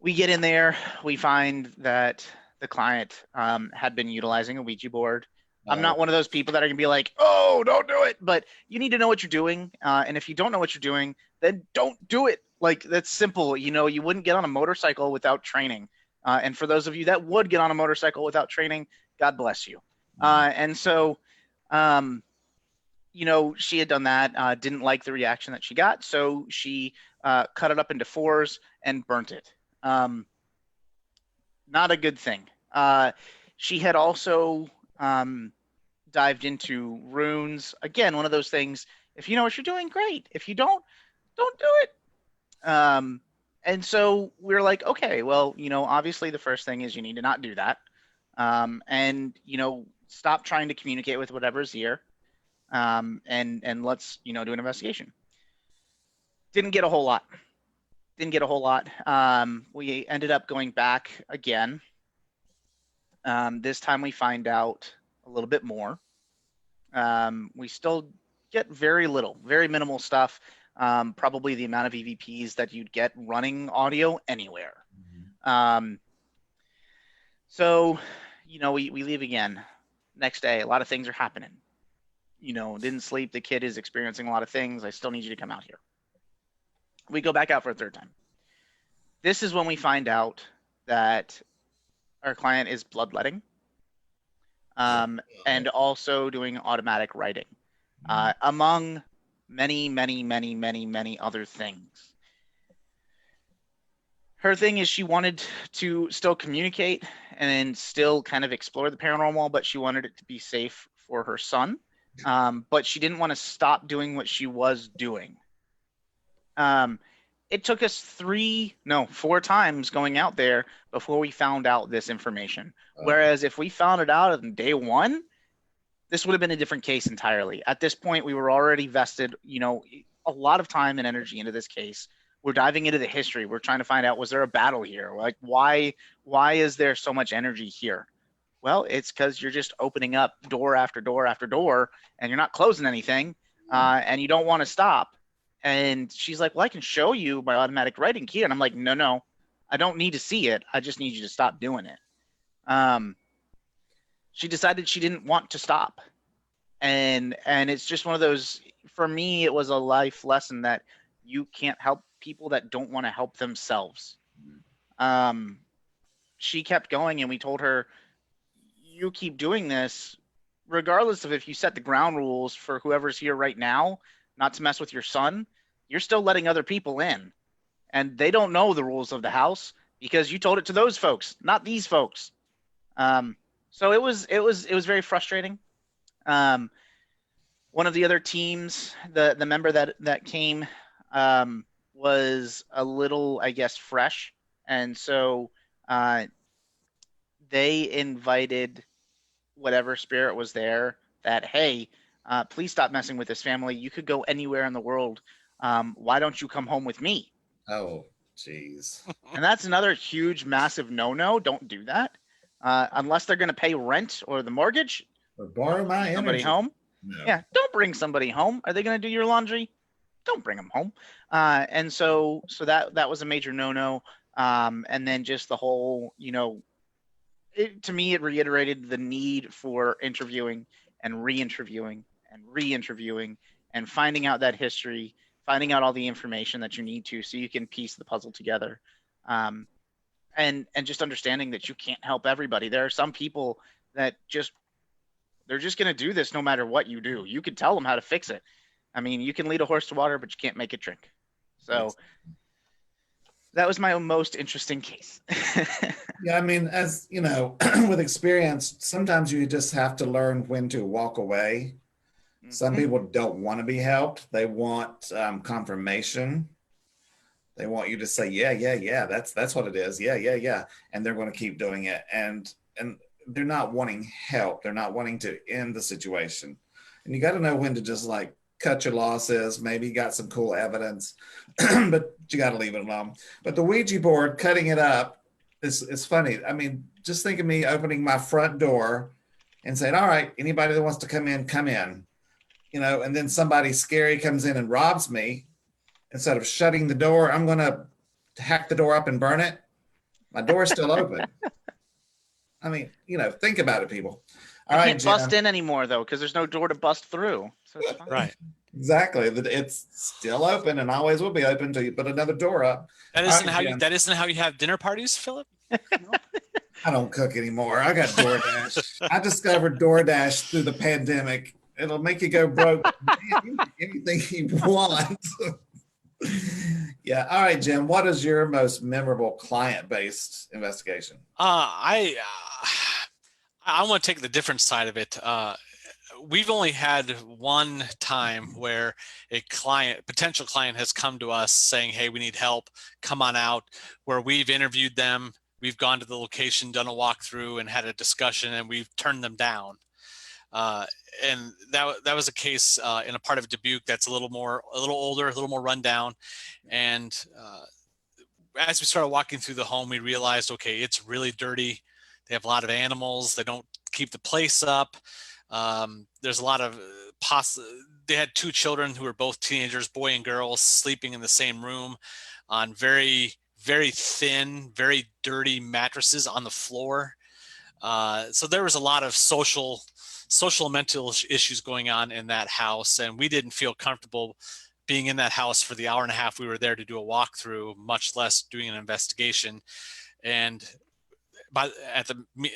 We get in there, we find that the client had been utilizing a Ouija board. I'm not one of those people that are going to be like, oh, don't do it. But you need to know what you're doing. And if you don't know what you're doing, then don't do it. Like, that's simple. You wouldn't get on a motorcycle without training. And for those of you that would get on a motorcycle without training, God bless you. And so, she had done that, didn't like the reaction that she got. So she cut it up into 4s and burnt it. Not a good thing. She had also dived into runes. Again, one of those things, if you know what you're doing, great. If you don't do it. And so we're like, okay, well, obviously the first thing is you need to not do that. And, stop trying to communicate with whatever's here. And let's, do an investigation. Didn't get a whole lot. We ended up going back again. This time we find out a little bit more. We still get very little, very minimal stuff. Probably the amount of EVPs that you'd get running audio anywhere. So, you know, we leave again. Next day, a lot of things are happening. You know, didn't sleep. The kid is experiencing a lot of things. I still need you to come out here. We go back out for a third time. This is when we find out that our client is bloodletting, and also doing automatic writing, among many, many, many, many, many other things. Her thing is she wanted to still communicate and still kind of explore the paranormal, but she wanted it to be safe for her son. But she didn't want to stop doing what she was doing. It took us 4 times going out there before we found out this information. Whereas if we found it out on day 1, this would have been a different case entirely. At this point, we were already vested, you know, a lot of time and energy into this case. We're diving into the history. We're trying to find out, was there a battle here? Like, why is there so much energy here? Well, it's because you're just opening up door after door after door, and you're not closing anything, and you don't want to stop. And she's like, well, I can show you my automatic writing key. And I'm like, no, I don't need to see it. I just need you to stop doing it. She decided she didn't want to stop. And it's just one of those, for me, it was a life lesson that you can't help people that don't want to help themselves. She kept going, and we told her, you keep doing this, regardless of if you set the ground rules for whoever's here right now, not to mess with your son, you're still letting other people in, and they don't know the rules of the house because you told it to those folks, not these folks. So it was very frustrating. One of the other teams, the member that came, was a little, I guess, fresh, and so they invited whatever spirit was there that, hey, please stop messing with this family. You could go anywhere in the world. Why don't you come home with me? Oh, geez. And that's another huge, massive no-no. Don't do that. Unless they're going to pay rent or the mortgage. Or borrow my somebody energy. home. No. Yeah, don't bring somebody home. Are they going to do your laundry? Don't bring them home. And so that was a major no-no. And then just the whole, you know, to me, it reiterated the need for interviewing and re-interviewing and re-interviewing and finding out that history, finding out all the information that you need to so you can piece the puzzle together. And just understanding that you can't help everybody. There are some people that they're just going to do this no matter what you do. You can tell them how to fix it. I mean, you can lead a horse to water, but you can't make it drink. So that was my most interesting case. Yeah, I mean, as you know, with experience, sometimes you just have to learn when to walk away. Some people don't want to be helped. They want confirmation. They want you to say, yeah, that's what it is. Yeah. And they're going to keep doing it. And they're not wanting help. They're not wanting to end the situation. And you got to know when to just like cut your losses. Maybe you got some cool evidence, but you got to leave it alone. But the Ouija board, cutting it up, is funny. I mean, just think of me opening my front door and saying, all right, anybody that wants to come in, come in. You know, and then somebody scary comes in and robs me. Instead of shutting the door, I'm going to hack the door up and burn it. My door's still open. I mean, you know, think about it, people. All right, can't bust in anymore, though, because there's no door to bust through. So it's fine. Right. Exactly. It's still open and always will be open until you put another door up. That isn't how you have dinner parties, Philip? I don't cook anymore. I got DoorDash. I discovered DoorDash through the pandemic. It'll make you go broke. Anything you want. Yeah. All right, Jim. What is your most memorable client-based investigation? I want to take the different side of it. We've only had one time where a potential client has come to us saying, hey, we need help, come on out, where we've interviewed them. We've gone to the location, done a walkthrough and had a discussion, and we've turned them down. And that was a case in a part of Dubuque that's a little older, a little more rundown. And as we started walking through the home, we realized, okay, it's really dirty. They have a lot of animals. They don't keep the place up. There's a lot of they had 2 children who were both teenagers, boy and girl, sleeping in the same room on very, very thin, very dirty mattresses on the floor. So there was a lot of social and mental issues going on in that house, and we didn't feel comfortable being in that house for the hour and a half we were there to do a walkthrough, much less doing an investigation. And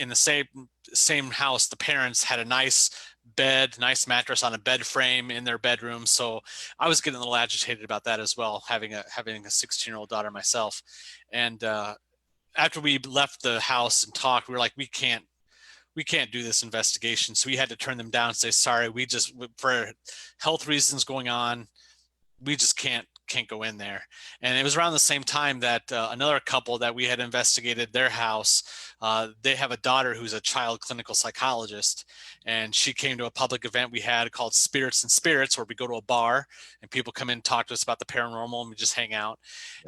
in the same house, the parents had a nice bed, nice mattress on a bed frame in their bedroom. So I was getting a little agitated about that as well, having a 16-year-old daughter myself. And after we left the house and talked, we were like, we can't do this investigation. So we had to turn them down and say, sorry, for health reasons going on, we just can't go in there. And it was around the same time that another couple that we had investigated their house, they have a daughter who's a child clinical psychologist, and she came to a public event we had called Spirits and Spirits, where we go to a bar and people come in and talk to us about the paranormal, and we just hang out.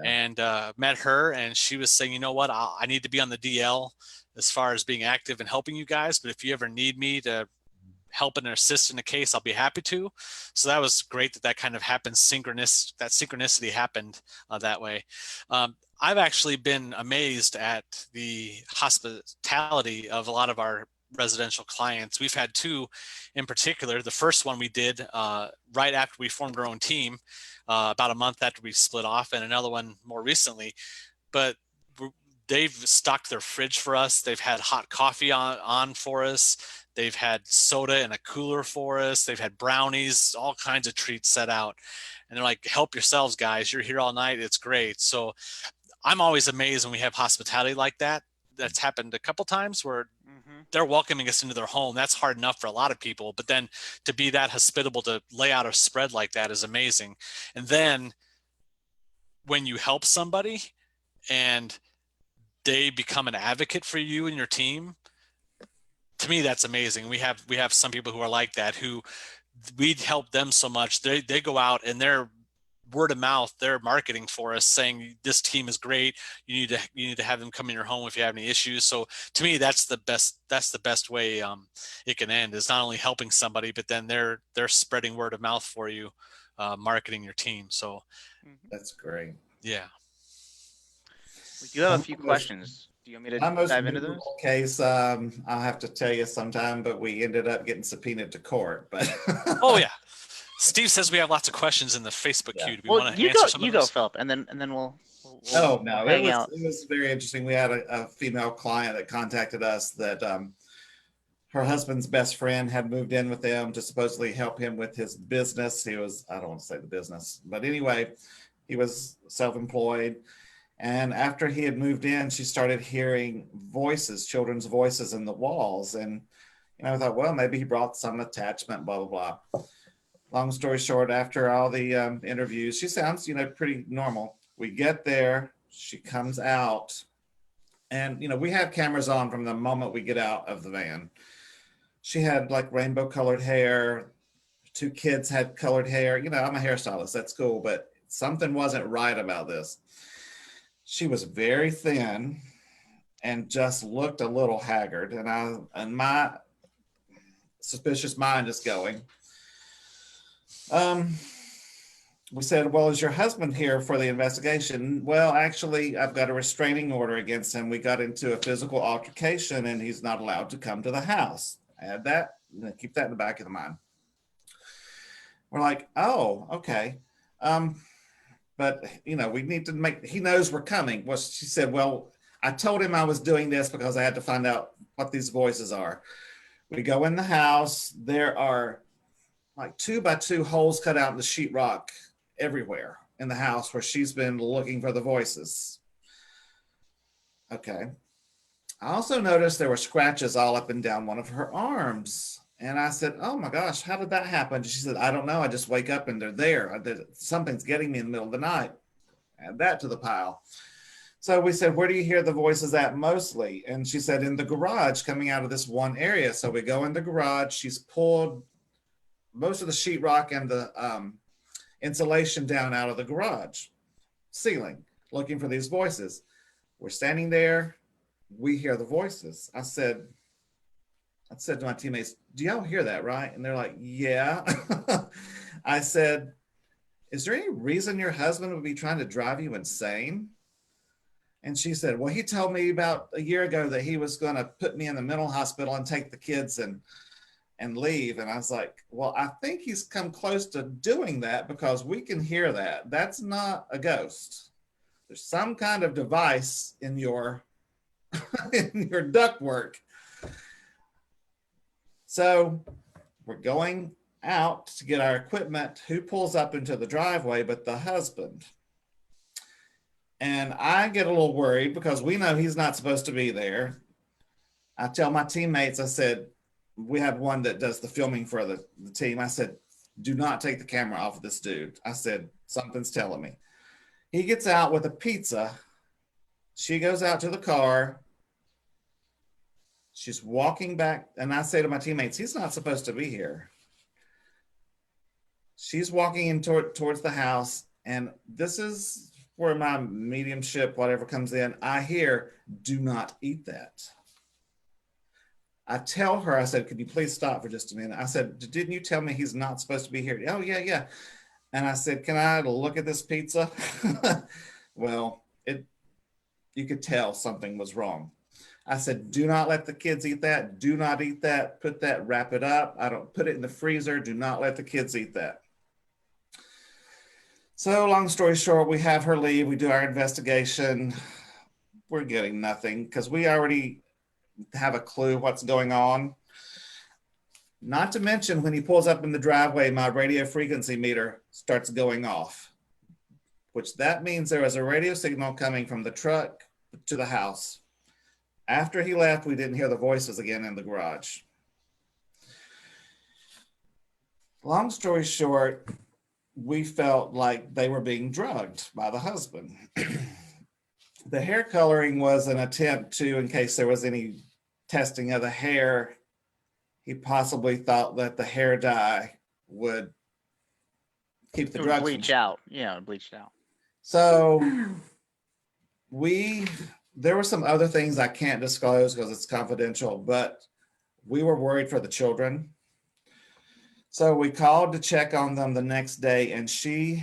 Yeah. And met her, and she was saying, you know what, I need to be on the DL as far as being active and helping you guys, but if you ever need me to help and assist in a case, I'll be happy to. So that was great that kind of happened. That synchronicity happened that way. I've actually been amazed at the hospitality of a lot of our residential clients. We've had 2 in particular. The first one we did right after we formed our own team, about a month after we split off, and another one more recently. But they've stocked their fridge for us. They've had hot coffee on for us. They've had soda in a cooler for us. They've had brownies, all kinds of treats set out. And they're like, help yourselves, guys. You're here all night. It's great. So I'm always amazed when we have hospitality like that. That's happened a couple times where they're welcoming us into their home. That's hard enough for a lot of people. But then to be that hospitable, to lay out a spread like that is amazing. And then when you help somebody and they become an advocate for you and your team, to me, that's amazing. We have some people who are like that, who we'd help them so much. They go out and they're word of mouth, they're marketing for us, saying this team is great. You need to have them come in your home if you have any issues. So to me, that's the best way it can end, is not only helping somebody, but then they're spreading word of mouth for you, marketing your team. So that's great. Yeah. We do have a few questions. Do you want me to dive into those? Case, I'll have to tell you sometime, but we ended up getting subpoenaed to court. But oh yeah, Steve says we have lots of questions in the Facebook queue. Do we want to answer some of those? You go, Philip, and then we'll oh no, it was very interesting. We had a female client that contacted us that her husband's best friend had moved in with them to supposedly help him with his business. I don't want to say the business, but anyway, he was self-employed. And after he had moved in, she started hearing voices, children's voices in the walls. And I thought, well, maybe he brought some attachment, blah, blah, blah. Long story short, after all the interviews, she sounds, pretty normal. We get there, she comes out, and, we have cameras on from the moment we get out of the van. She had like rainbow colored hair. 2 kids had colored hair. I'm a hairstylist, that's cool, but something wasn't right about this. She was very thin and just looked a little haggard. And my suspicious mind is going. We said, well, is your husband here for the investigation? Well, actually, I've got a restraining order against him. We got into a physical altercation and he's not allowed to come to the house. Add that, keep that in the back of the mind. We're like, oh, okay. But, we need to he knows we're coming. Well, she said, well, I told him I was doing this because I had to find out what these voices are. We go in the house. There are like 2x2 holes cut out in the sheetrock everywhere in the house where she's been looking for the voices. Okay. I also noticed there were scratches all up and down one of her arms. And I said, oh my gosh, how did that happen? She said, I don't know. I just wake up and they're there. Something's getting me in the middle of the night. Add that to the pile. So we said, where do you hear the voices at mostly? And she said, in the garage, coming out of this one area. So we go in the garage. She's pulled most of the sheetrock and the insulation down out of the garage ceiling, looking for these voices. We're standing there. We hear the voices. I said, I said to my teammates, do y'all hear that, right? And they're like, yeah. I said, is there any reason your husband would be trying to drive you insane? And she said, well, he told me about a year ago that he was going to put me in the mental hospital and take the kids and leave. And I was like, well, I think he's come close to doing that because we can hear that. That's not a ghost. There's some kind of device in your in your ductwork. So we're going out to get our equipment. Who pulls up into the driveway but the husband? And I get a little worried because we know he's not supposed to be there. I tell my teammates, I said, we have one that does the filming for the team. I said, do not take the camera off of this dude. I said, something's telling me. He gets out with a pizza. She goes out to the car. She's walking back. And I say to my teammates, he's not supposed to be here. She's walking in towards the house. And this is where my mediumship, whatever comes in. I hear, do not eat that. I tell her, I said, could you please stop for just a minute? I said, didn't you tell me he's not supposed to be here? Oh, yeah, yeah. And I said, can I look at this pizza? Well, you could tell something was wrong. I said, do not let the kids eat that. Do not eat that. Put that, wrap it up. I don't put it in the freezer. Do not let the kids eat that. So long story short, we have her leave. We do our investigation. We're getting nothing because we already have a clue what's going on. Not to mention when he pulls up in the driveway, my radio frequency meter starts going off, which that means there was a radio signal coming from the truck to the house. After he left, we didn't hear the voices again in the garage. Long story short, we felt like they were being drugged by the husband. The hair coloring was an attempt to, in case there was any testing of the hair, he possibly thought that the hair dye would keep the drugs bleach out. Yeah, bleached out. So there were some other things I can't disclose because it's confidential, but we were worried for the children. So we called to check on them the next day, and she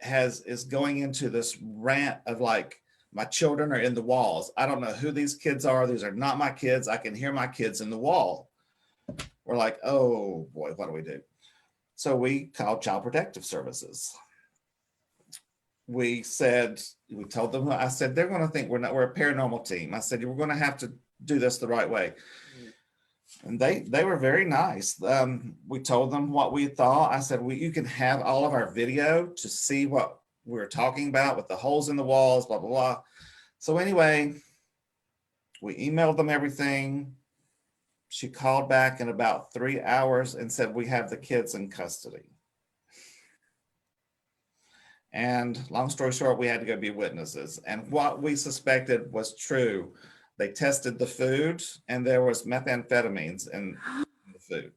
is going into this rant of like, my children are in the walls. I don't know who these kids are. These are not my kids. I can hear my kids in the wall. We're like, oh boy, what do we do? So we called Child Protective Services. We told them, I said, they're going to think we're a paranormal team. I said, we're going to have to do this the right way. And they were very nice. We told them what we thought. I said, you can have all of our video to see what we were talking about with the holes in the walls, blah, blah, blah. So anyway, we emailed them everything. She called back in about 3 hours and said, we have the kids in custody. And long story short, we had to go be witnesses. And what we suspected was true. They tested the food and there was methamphetamines in the food.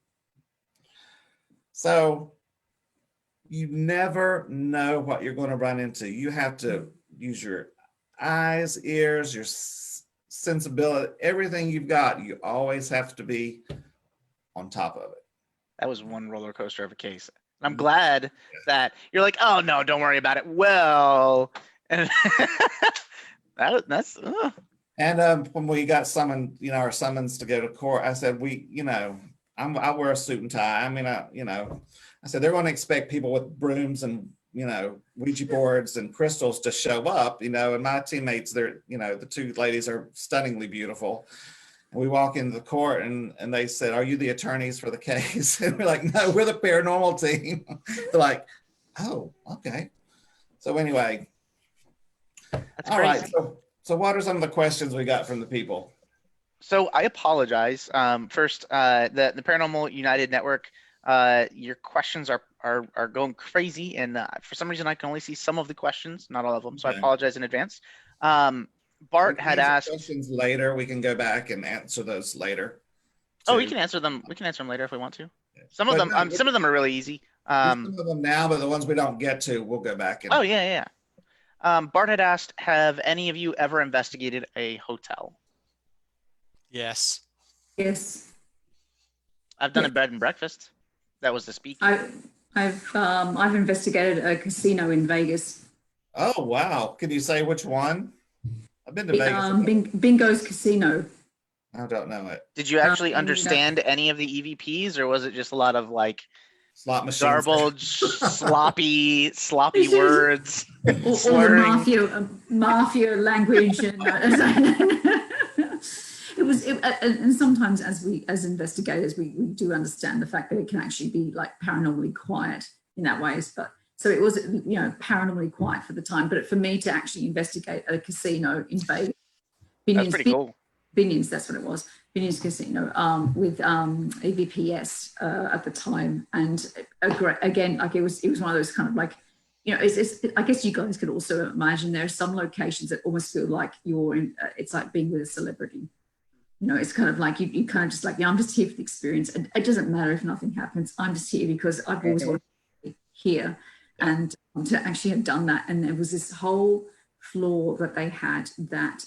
So you never know what you're going to run into. You have to use your eyes, ears, your sensibility, everything you've got. You always have to be on top of it. That was one roller coaster of a case. I'm glad that you're like, oh no, don't worry about it. Well, and that's. And when we got summoned, our summons to go to court, I said, I wear a suit and tie. I mean, I said, they're going to expect people with brooms and, Ouija boards and crystals to show up, and my teammates, the two ladies are stunningly beautiful. And we walk into the court and they said, are you the attorneys for the case? And we're like, no, we're the paranormal team. They're like, oh, okay. So anyway, that's all crazy. right. So what are some of the questions we got from the people? So I apologize. First, the Paranormal United Network, your questions are going crazy, and for some reason I can only see some of the questions, not all of them. So I apologize in advance. Bart had asked questions later. We can go back and answer those later. Oh, we can answer them. We can answer them later if we want to. Some of them are really easy. Some of them now, but the ones we don't get to, we'll go back. Oh yeah. Bart had asked, have any of you ever investigated a hotel? Yes. Yes. I've done Yeah. a bed and breakfast. That was the speak. I've investigated a casino in Vegas. Oh, wow. Can you say which one? I've been to Vegas. Bingo's Casino. I don't know it. Did you actually understand any of the EVPs, or was it just a lot of like Slot machines. garbled, sloppy words, all the slurring? mafia language, and and sometimes as investigators we do understand the fact that it can actually be like paranormally quiet in that way. But so it was paranormally quiet for the time. But for me to actually investigate a casino in Vegas, That's pretty cool. Binions, that's what it was. Binions Casino with EVPS at the time, and again, like it was one of those kind of like, I guess you guys could also imagine there are some locations that almost feel like you're in. It's like being with a celebrity. It's kind of like you kind of just like, I'm just here for the experience, and it doesn't matter if nothing happens. I'm just here because I've always wanted to be here, and to actually have done that. And there was this whole floor that they had that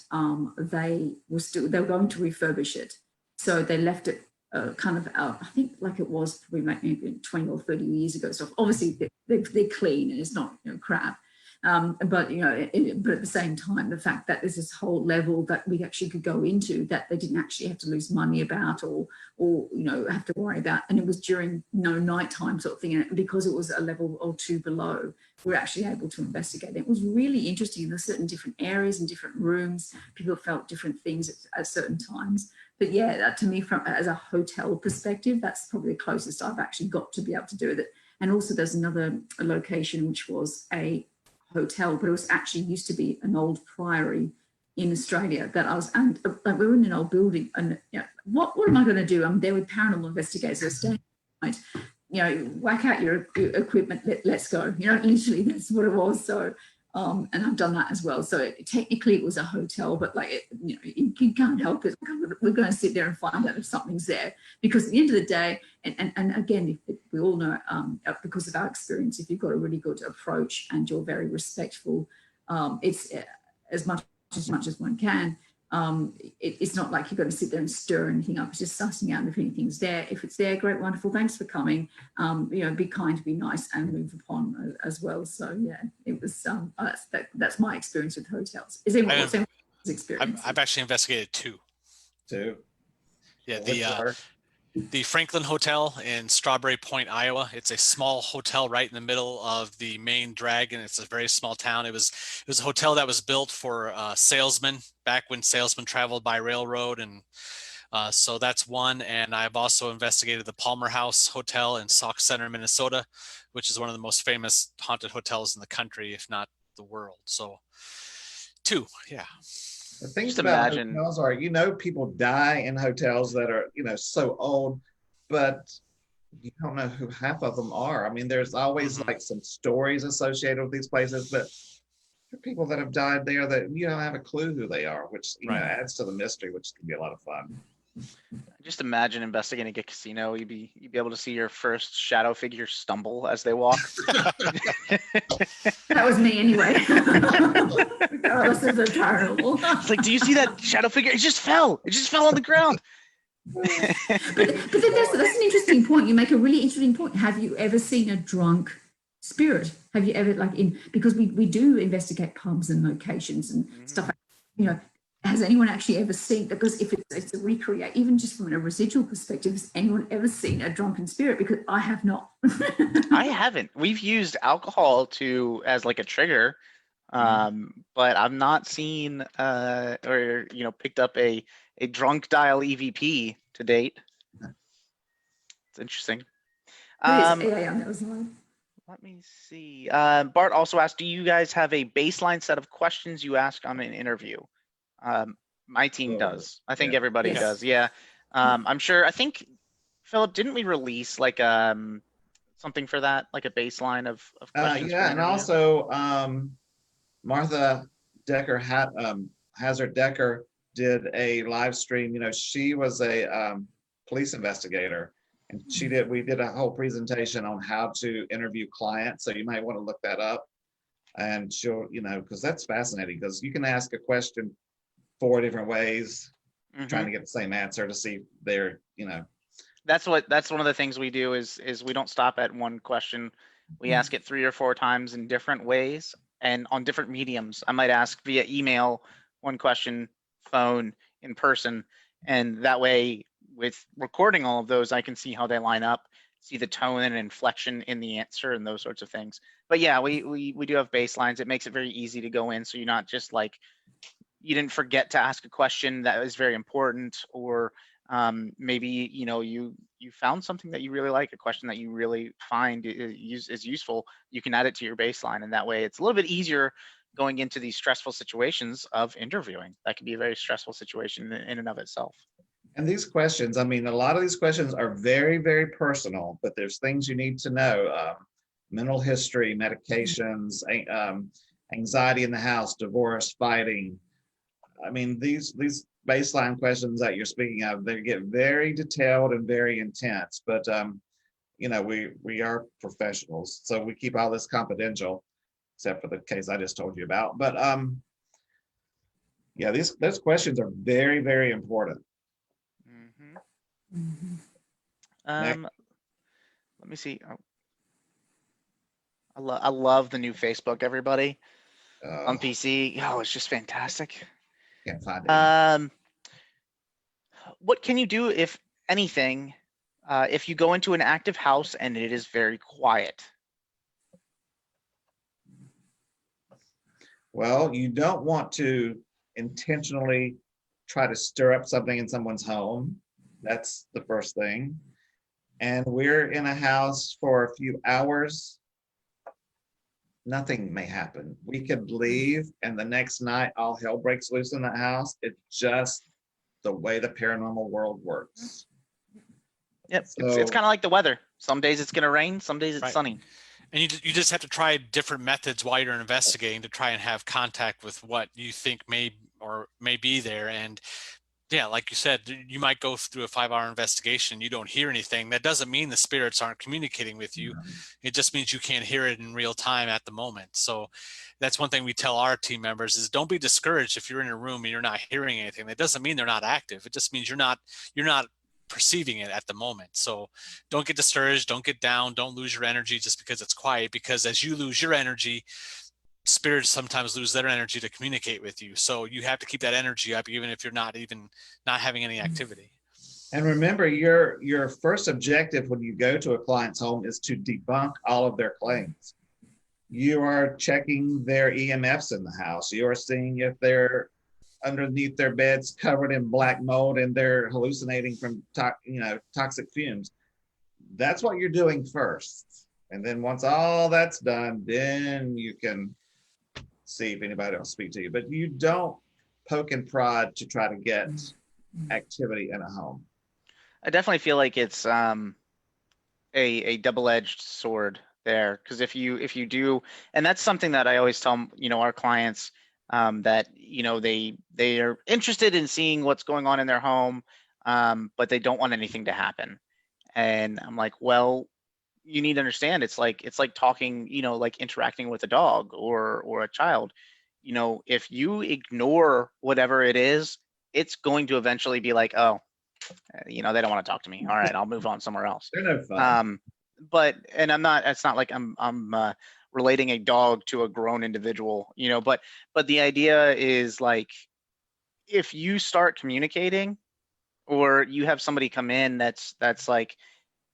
they were going to refurbish it, so they left it kind of out. I think like it was probably maybe 20 or 30 years ago. So obviously they're clean and it's not crap. But but at the same time, the fact that there's this whole level that we actually could go into that they didn't actually have to lose money about or have to worry about, and it was during nighttime sort of thing, and because it was a level or two below, we were actually able to investigate. It was really interesting. There's certain different areas and different rooms. People felt different things at certain times. But yeah, that, to me, as a hotel perspective, that's probably the closest I've actually got to be able to do with it. And also, there's another location which was a hotel, but it was actually used to be an old priory in Australia that I was, and we were in an old building, and what am I going to do? I'm there with paranormal investigators. They're staying night, whack out your equipment, let's go. Literally that's what it was. So and I've done that as well. So technically it was a hotel, but like you can't help it. We're going to sit there and find out if something's there, because at the end of the day, and again, we all know because of our experience, if you've got a really good approach and you're very respectful, it's as much as one can. It's not like you're going to sit there and stir anything up. It's just sussing out if anything's there. If it's there, great, wonderful, thanks for coming. Be kind, be nice, and move upon as well. So yeah, it was. That's my experience with hotels. Is anyone else's experience? I've actually investigated two. Yeah, the Franklin Hotel in Strawberry Point, Iowa. It's a small hotel right in the middle of the main drag, and it's a very small town. It was a hotel that was built for salesmen back when salesmen traveled by railroad, and so that's one. And I've also investigated the Palmer House Hotel in Sauk Center, Minnesota, which is one of the most famous haunted hotels in the country, if not the world. So two, yeah. The things about hotels are, people die in hotels that are, so old, but you don't know who half of them are. I mean, there's always like some stories associated with these places, but there are people that have died there that you don't have a clue who they are, which adds to the mystery, which can be a lot of fun. Just imagine investigating a casino. You'd be able to see your first shadow figure stumble as they walk. That was me anyway. Regardless of the paranormal. It's like, do you see that shadow figure? It just fell on the ground. but then that's an interesting point. You make a really interesting point. Have you ever seen a drunk spirit? Have you ever, because we do investigate pubs and locations and stuff, has anyone actually ever seen, because if it's a recreate, even just from a residual perspective, has anyone ever seen a drunken spirit? Because I have not. I haven't. We've used alcohol as like a trigger, but I've not seen or picked up a drunk dial EVP to date. It's interesting. That was mine. Let me see. Bart also asked, do you guys have a baseline set of questions you ask on an interview? My team does. I think everybody does. Yeah. I'm sure. I think, Philip, didn't we release like something for that, like a baseline of questions? And also Martha Decker Hazard Decker did a live stream. She was a police investigator, and we did a whole presentation on how to interview clients. So you might want to look that up, and she'll, because that's fascinating, because you can ask a question 4 different ways, trying to get the same answer to see if they're, that's one of the things we do is we don't stop at one question. We ask it 3 or 4 times in different ways and on different mediums. I might ask via email one question, phone, in person, and that way with recording all of those, I can see how they line up, see the tone and inflection in the answer and those sorts of things. But yeah, we do have baselines. It makes it very easy to go in, so you're not just like, you didn't forget to ask a question that is very important, or maybe you found something that you really like, a question that you really find is useful. You can add it to your baseline, and that way it's a little bit easier going into these stressful situations of interviewing. That can be a very stressful situation in and of itself. And these questions, I mean, a lot of these questions are very, very personal, but there's things you need to know. Mental history, medications, anxiety in the house, divorce, fighting. I mean, these baseline questions that you're speaking of, they get very detailed and very intense, but we are professionals, so we keep all this confidential, except for the case I just told you about. But yeah, those questions are very, very important. Let me see. I love the new Facebook, everybody, on PC. Oh, it's just fantastic. Can't find it. What can you do, if anything, if you go into an active house and it is very quiet? Well, you don't want to intentionally try to stir up something in someone's home. That's the first thing. And we're in a house for a few hours. Nothing may happen. We could leave, and the next night all hell breaks loose in the house. It's just the way the paranormal world works. Yep, so, it's kind of like the weather. Some days it's going to rain, some days it's sunny. And you just have to try different methods while you're investigating to try and have contact with what you think may be there. And yeah, like you said, you might go through a 5-hour investigation, you don't hear anything. That doesn't mean the spirits aren't communicating with you. It just means you can't hear it in real time at the moment. So that's one thing we tell our team members is, don't be discouraged if you're in a room and you're not hearing anything. That doesn't mean they're not active. It just means you're not perceiving it at the moment. So don't get discouraged, don't get down, don't lose your energy just because it's quiet, because as you lose your energy, spirits sometimes lose their energy to communicate with you. So you have to keep that energy up, even if you're not having any activity. And remember, your first objective when you go to a client's home is to debunk all of their claims. You are checking their EMFs in the house. You are seeing if they're underneath their beds covered in black mold and they're hallucinating from toxic fumes. That's what you're doing first. And then once all that's done, then you can see if anybody will speak to you. But you don't poke and prod to try to get activity in a home. I definitely feel like it's a double-edged sword there, because if you do, and that's something that I always tell our clients, that they are interested in seeing what's going on in their home, but they don't want anything to happen. And I'm like, well, you need to understand, it's like talking, like interacting with a dog or a child. If you ignore whatever it is, it's going to eventually be like, oh, they don't want to talk to me. All right, I'll move on somewhere else. They're no fun. And it's not like I'm relating a dog to a grown individual, but the idea is, like, if you start communicating, or you have somebody come in that's like,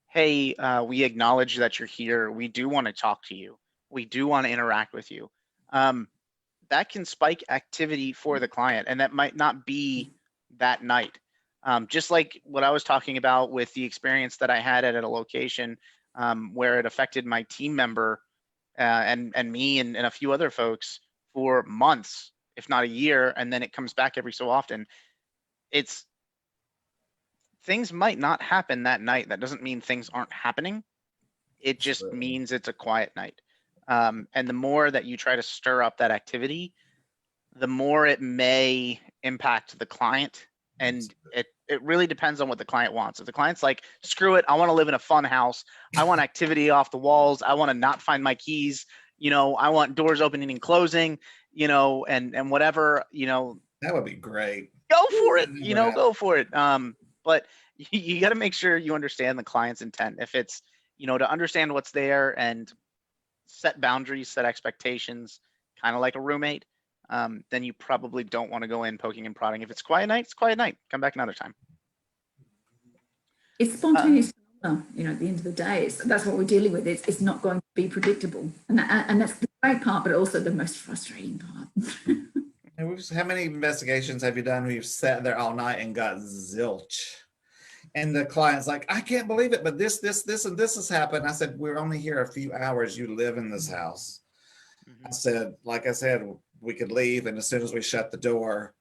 hey, we acknowledge that you're here. We do want to talk to you. We do want to interact with you. That can spike activity for the client, and that might not be that night. Just like what I was talking about with the experience that I had at a location where it affected my team member and me and a few other folks for months, if not a year, and then it comes back every so often. Things might not happen that night. That doesn't mean things aren't happening. It just means it's a quiet night. And the more that you try to stir up that activity, the more it may impact the client. And it really depends on what the client wants. If the client's like, screw it, I want to live in a fun house, I want activity off the walls, I want to not find my keys, I want doors opening and closing, and whatever, that would be great. Go for it, go for it. but you got to make sure you understand the client's intent. If it's, to understand what's there and set boundaries, set expectations, kind of like a roommate, then you probably don't want to go in poking and prodding. If it's quiet night, it's quiet night. Come back another time. It's spontaneous. At the end of the day, that's what we're dealing with. It's not going to be predictable, and that's the great part, but also the most frustrating part. How many investigations have you done where you've sat there all night and got zilch? And the client's like, I can't believe it, but this, and this has happened. I said, we're only here a few hours. You live in this house. I said, like I said, we could leave, and as soon as we shut the door,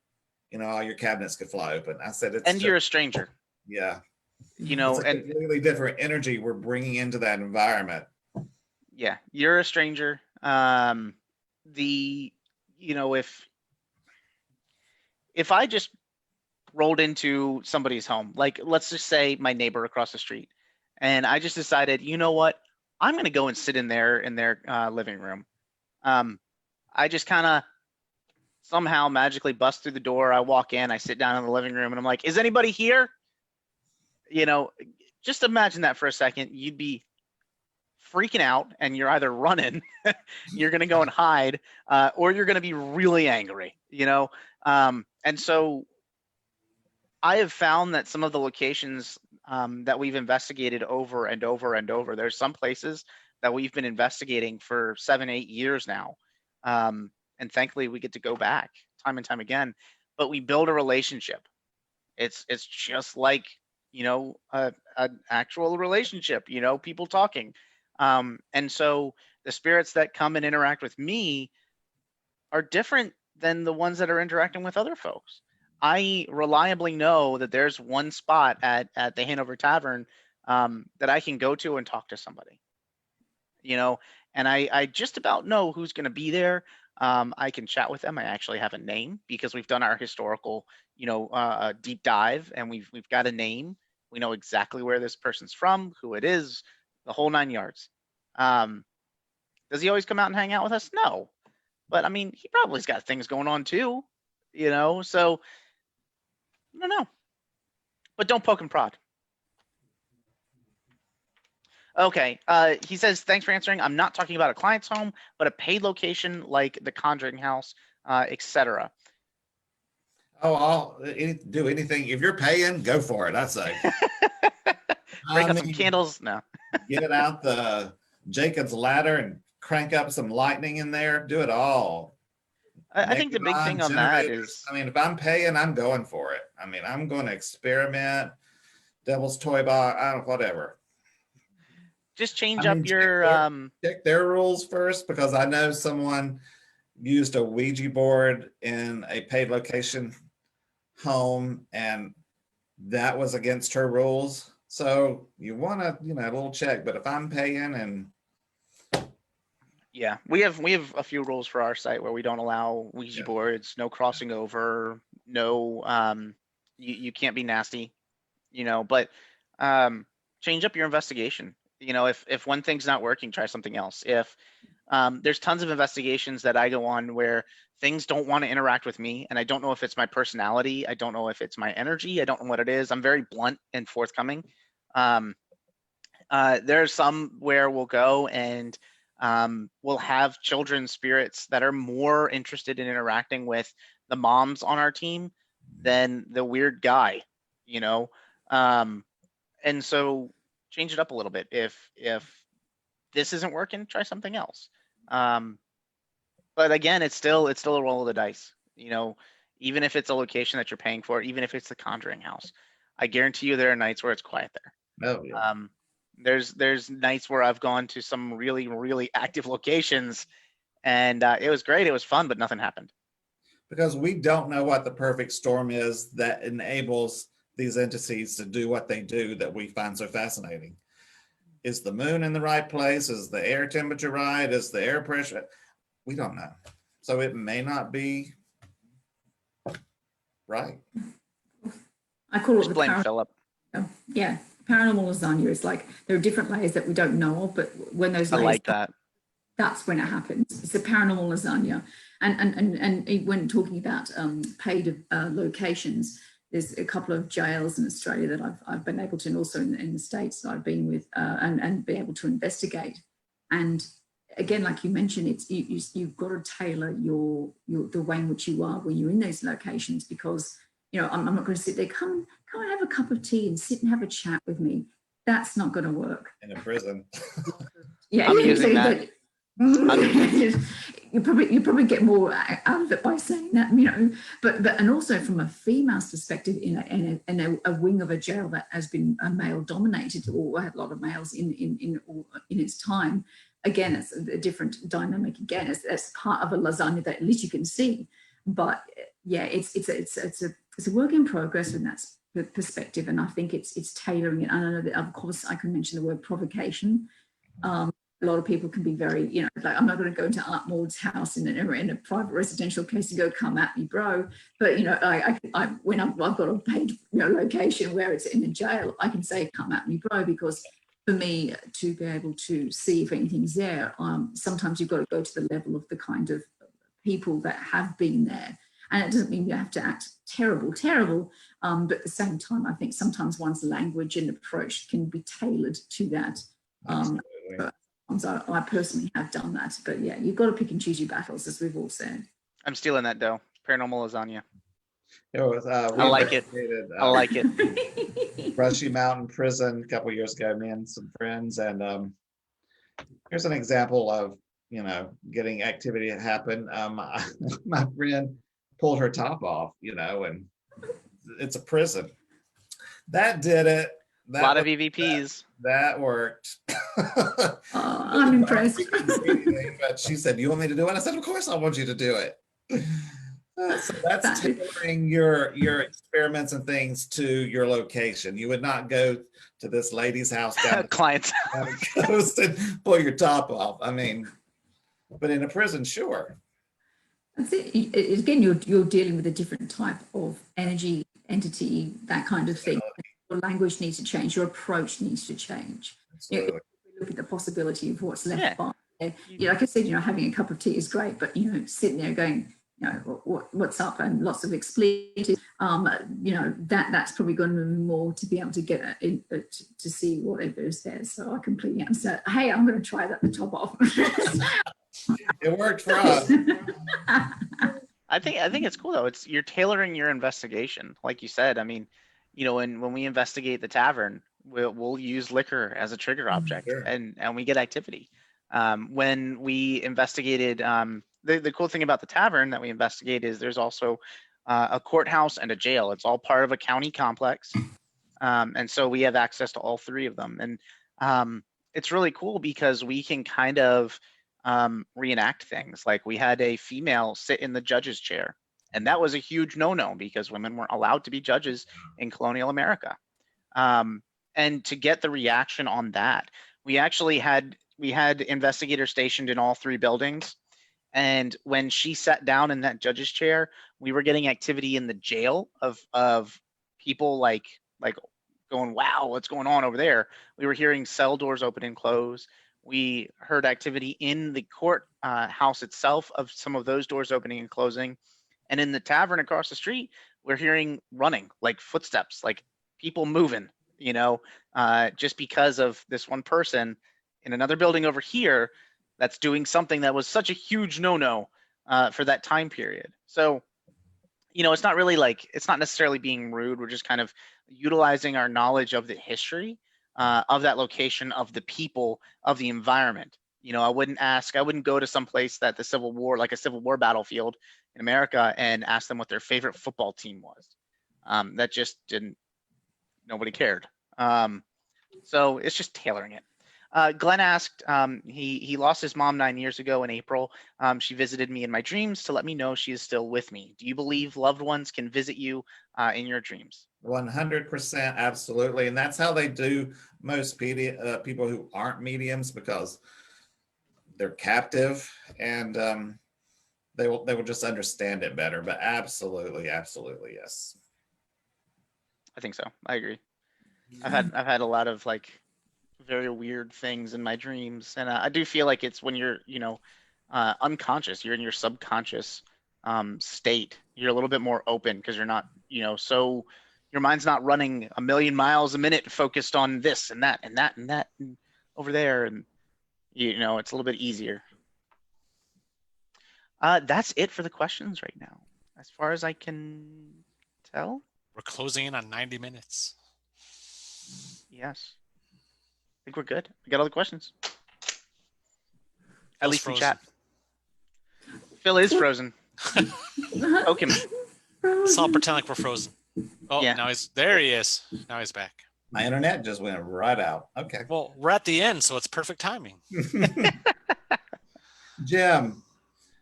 all your cabinets could fly open. I said, it's you're a stranger. Yeah. It's a completely different energy we're bringing into that environment. Yeah, you're a stranger. If I just rolled into somebody's home, like let's just say my neighbor across the street, and I just decided, you know what, I'm going to go and sit in their living room. I just kind of somehow magically bust through the door. I walk in, I sit down in the living room, and I'm like, is anybody here? Just imagine that for a second. You'd be freaking out, and you're either running, you're going to go and hide, or you're going to be really angry, and so I have found that some of the locations that we've investigated over and over and over, there's some places that we've been investigating for 7-8 years now. And thankfully we get to go back time and time again, but we build a relationship. It's just like, an actual relationship, people talking. And so the spirits that come and interact with me are different than the ones that are interacting with other folks. I reliably know that there's one spot at the Hanover Tavern that I can go to and talk to somebody, and I just about know who's going to be there. I can chat with them. I actually have a name because we've done our historical, deep dive, and we've got a name. We know exactly where this person's from, who it is, the whole 9 yards. Does he always come out and hang out with us? No, but I mean, he probably's got things going on too, so I don't know, but don't poke and prod. Okay, he says, thanks for answering. I'm not talking about a client's home, but a paid location like the Conjuring House, etc. Oh, I'll do anything. If you're paying, go for it, I say. Break out some candles. No. Get out the Jacob's ladder and crank up some lightning in there. Do it all. I think the big thing on that is, if I'm paying, I'm going for it. I'm going to experiment, devil's toy box, whatever. Just change up your check their rules first, because I know someone used a Ouija board in a paid location home, and that was against her rules. So you want to, a little check. But if I'm paying, and yeah, we have a few rules for our site where we don't allow Ouija boards, no crossing over, no you can't be nasty, but change up your investigation. If one thing's not working, try something else. If there's tons of investigations that I go on where things don't want to interact with me, and I don't know if it's my personality, I don't know if it's my energy, I don't know what it is. I'm very blunt and forthcoming. There's some where we'll go and we'll have children's spirits that are more interested in interacting with the moms on our team than the weird guy, and so change it up a little bit. If this isn't working, try something else. But again, it's still a roll of the dice. Even if it's a location that you're paying for, even if it's the Conjuring House, I guarantee you there are nights where it's quiet there. Oh, yeah. There's nights where I've gone to some really, really active locations, and it was great. It was fun, but nothing happened. Because we don't know what the perfect storm is that enables these entities to do what they do that we find so fascinating. Is the moon in the right place? Is the air temperature right? Is the air pressure? We don't know. So it may not be right. I call it the blame Philip. Yeah, paranormal lasagna is like there are different layers that we don't know of, but when those layers, I like that. That's when it happens. It's a paranormal lasagna. And when talking about paid locations, there's a couple of jails in Australia that I've been able to, and also in the States that I've been with, and be able to investigate. And again, like you mentioned, it's you've got to tailor the way in which you are when you're in those locations, because I'm not going to sit there, come and have a cup of tea and sit and have a chat with me. That's not going to work in a prison. Yeah, I'm using that. You probably get more out of it by saying that, but and also from a female's perspective, in a wing of a jail that has been male dominated, or had a lot of males in its time. Again, it's a different dynamic. Again, it's part of a lasagna that at least you can see. But yeah, it's a work in progress from that perspective, and I think it's tailoring it. I know that, of course, I can mention the word provocation. A lot of people can be very, like, I'm not going to go into Art Maud's house in a private residential case and go, come at me, bro. But, when I've got a paid location where it's in a jail, I can say, come at me, bro, because for me to be able to see if anything's there, sometimes you've got to go to the level of the kind of people that have been there. And it doesn't mean you have to act terrible, but at the same time, I think sometimes one's language and approach can be tailored to that. I personally have done that, but yeah, you've got to pick and choose your battles, as we've all said. I'm stealing that dough. Paranormal lasagna. I like it. I like it. Brushy Mountain Prison a couple of years ago, me and some friends, and here's an example of getting activity to happen. My friend pulled her top off, and it's a prison. That did it. A lot of EVPs. That worked. I'm impressed. But she said, "You want me to do it?" I said, "Of course, I want you to do it." So that's tailoring your experiments and things to your location. You would not go to this lady's house down clients down the coast and pull your top off. I mean, but in a prison, sure. That's it. Again, you're dealing with a different type of energy, entity, that kind of thing. Your language needs to change. Your approach needs to change. Look at the possibility of what's left by. Like I said, having a cup of tea is great, but sitting there going, what's up, and lots of expletives. That's probably going to be more to be able to get to see whatever is there. So I completely understand. Hey, I'm going to try that the top off. It worked for us. I think it's cool though. You're tailoring your investigation, like you said. I mean, when we investigate the tavern, we'll use liquor as a trigger object, sure. and we get activity. When we investigated, the cool thing about the tavern that we investigate is there's also a courthouse and a jail. It's all part of a county complex, and so we have access to all three of them. And it's really cool because we can kind of reenact things. Like we had a female sit in the judge's chair. And that was a huge no-no because women weren't allowed to be judges in colonial America. And to get the reaction on that, we actually had investigators stationed in all three buildings. And when she sat down in that judge's chair, we were getting activity in the jail of people like going, wow, what's going on over there? We were hearing cell doors open and close. We heard activity in the court house itself of some of those doors opening and closing. And in the tavern across the street, we're hearing running, like footsteps, like people moving, just because of this one person in another building over here that's doing something that was such a huge no-no for that time period. So, it's not really it's not necessarily being rude. We're just kind of utilizing our knowledge of the history of that location, of the people, of the environment. I wouldn't go to some place that the Civil War, like a Civil War battlefield in America, and ask them what their favorite football team was. That just nobody cared. So it's just tailoring it. Glenn asked, he lost his mom 9 years ago in April. She visited me in my dreams to let me know she is still with me. Do you believe loved ones can visit you in your dreams? 100%, absolutely. And that's how they do most people who aren't mediums, because they're captive, and they will just understand it better. But absolutely, yes. I think so. I agree. I've had a lot of very weird things in my dreams, and I do feel like it's when you're unconscious, you're in your subconscious state. You're a little bit more open because you're not so your mind's not running a million miles a minute focused on this and that and that and that and over there, and you know, it's a little bit easier. That's it for the questions right now, as far as I can tell. We're closing in on 90 minutes. Yes. I think we're good. We got all the questions. At Phil's least frozen. in chat. Phil is frozen. Poke him. Let's all pretend like we're frozen. Oh, Yeah. now there he is. Now he's back. My internet just went right out. Okay. Well, we're at the end, so it's perfect timing. Jim,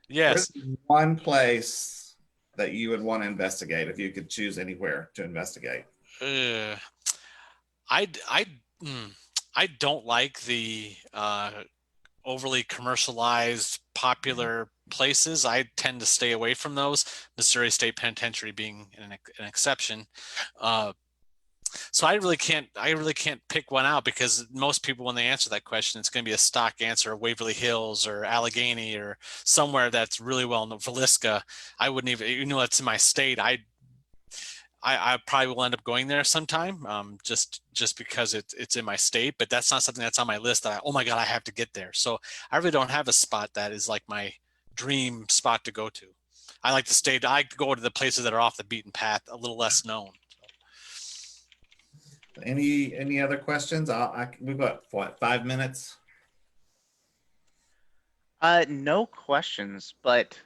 Yes. where's one place that you would want to investigate if you could choose anywhere to investigate? I don't like the overly commercialized popular places. I tend to stay away from those, Missouri State Penitentiary being an exception. So I really can't pick one out, because most people, when they answer that question, it's going to be a stock answer, Waverly Hills or Allegheny or somewhere that's really well known. Villisca, I wouldn't even, you know, it's in my state. I probably will end up going there sometime, just because it's in my state, but that's not something that's on my list that oh my God, I have to get there. So I really don't have a spot that is like my dream spot to go to. I like I go to the places that are off the beaten path, a little less known. Any other questions? We've got what, 5 minutes? No questions, but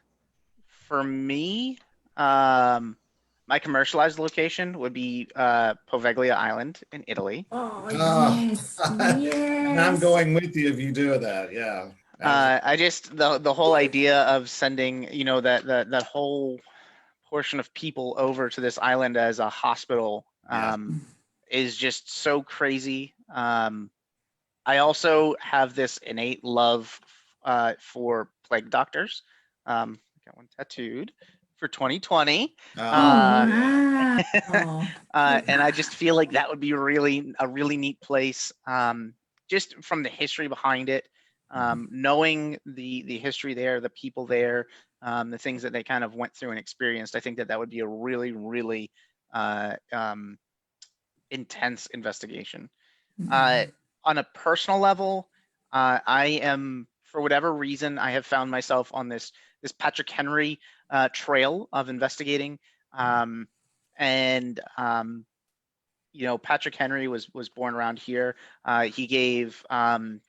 for me, my commercialized location would be Poveglia Island in Italy. Oh, yes. Yes. And I'm going with you if you do that. Yeah. I just the whole idea of sending, you know, that whole portion of people over to this island as a hospital is just so crazy. I also have this innate love for plague doctors. Got one tattooed for 2020. Wow. And I just feel like that would be a really neat place, just from the history behind it, knowing the history there, the people there, the things that they kind of went through and experienced. I think that would be a really intense investigation. On a personal level, I am, for whatever reason, I have found myself on this Patrick Henry trail of investigating. You know, Patrick Henry was born around here. He gave, well,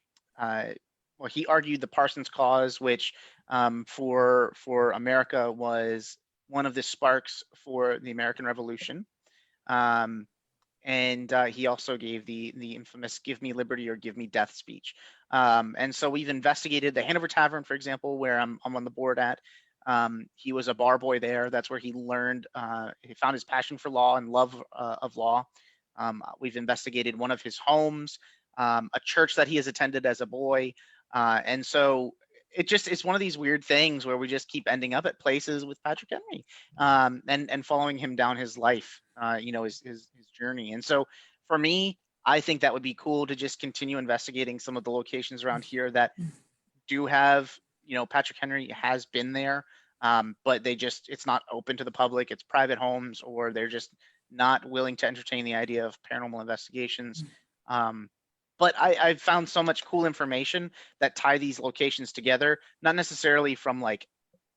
he argued the Parsons Cause, which for America was one of the sparks for the American Revolution. And he also gave the infamous "Give me liberty or give me death" speech. And so we've investigated the Hanover Tavern, for example, where I'm on the board at. He was a bar boy there. That's where he learned, he found his passion for law and love of law. We've investigated one of his homes, a church that he has attended as a boy. And so it's one of these weird things where we just keep ending up at places with Patrick Henry, and following him down his life, you know, his journey. And so for me, I think that would be cool to just continue investigating some of the locations around here that do have, you know, Patrick Henry has been there, but it's not open to the public. It's private homes, or they're just not willing to entertain the idea of paranormal investigations. But I've found so much cool information that tie these locations together, not necessarily from like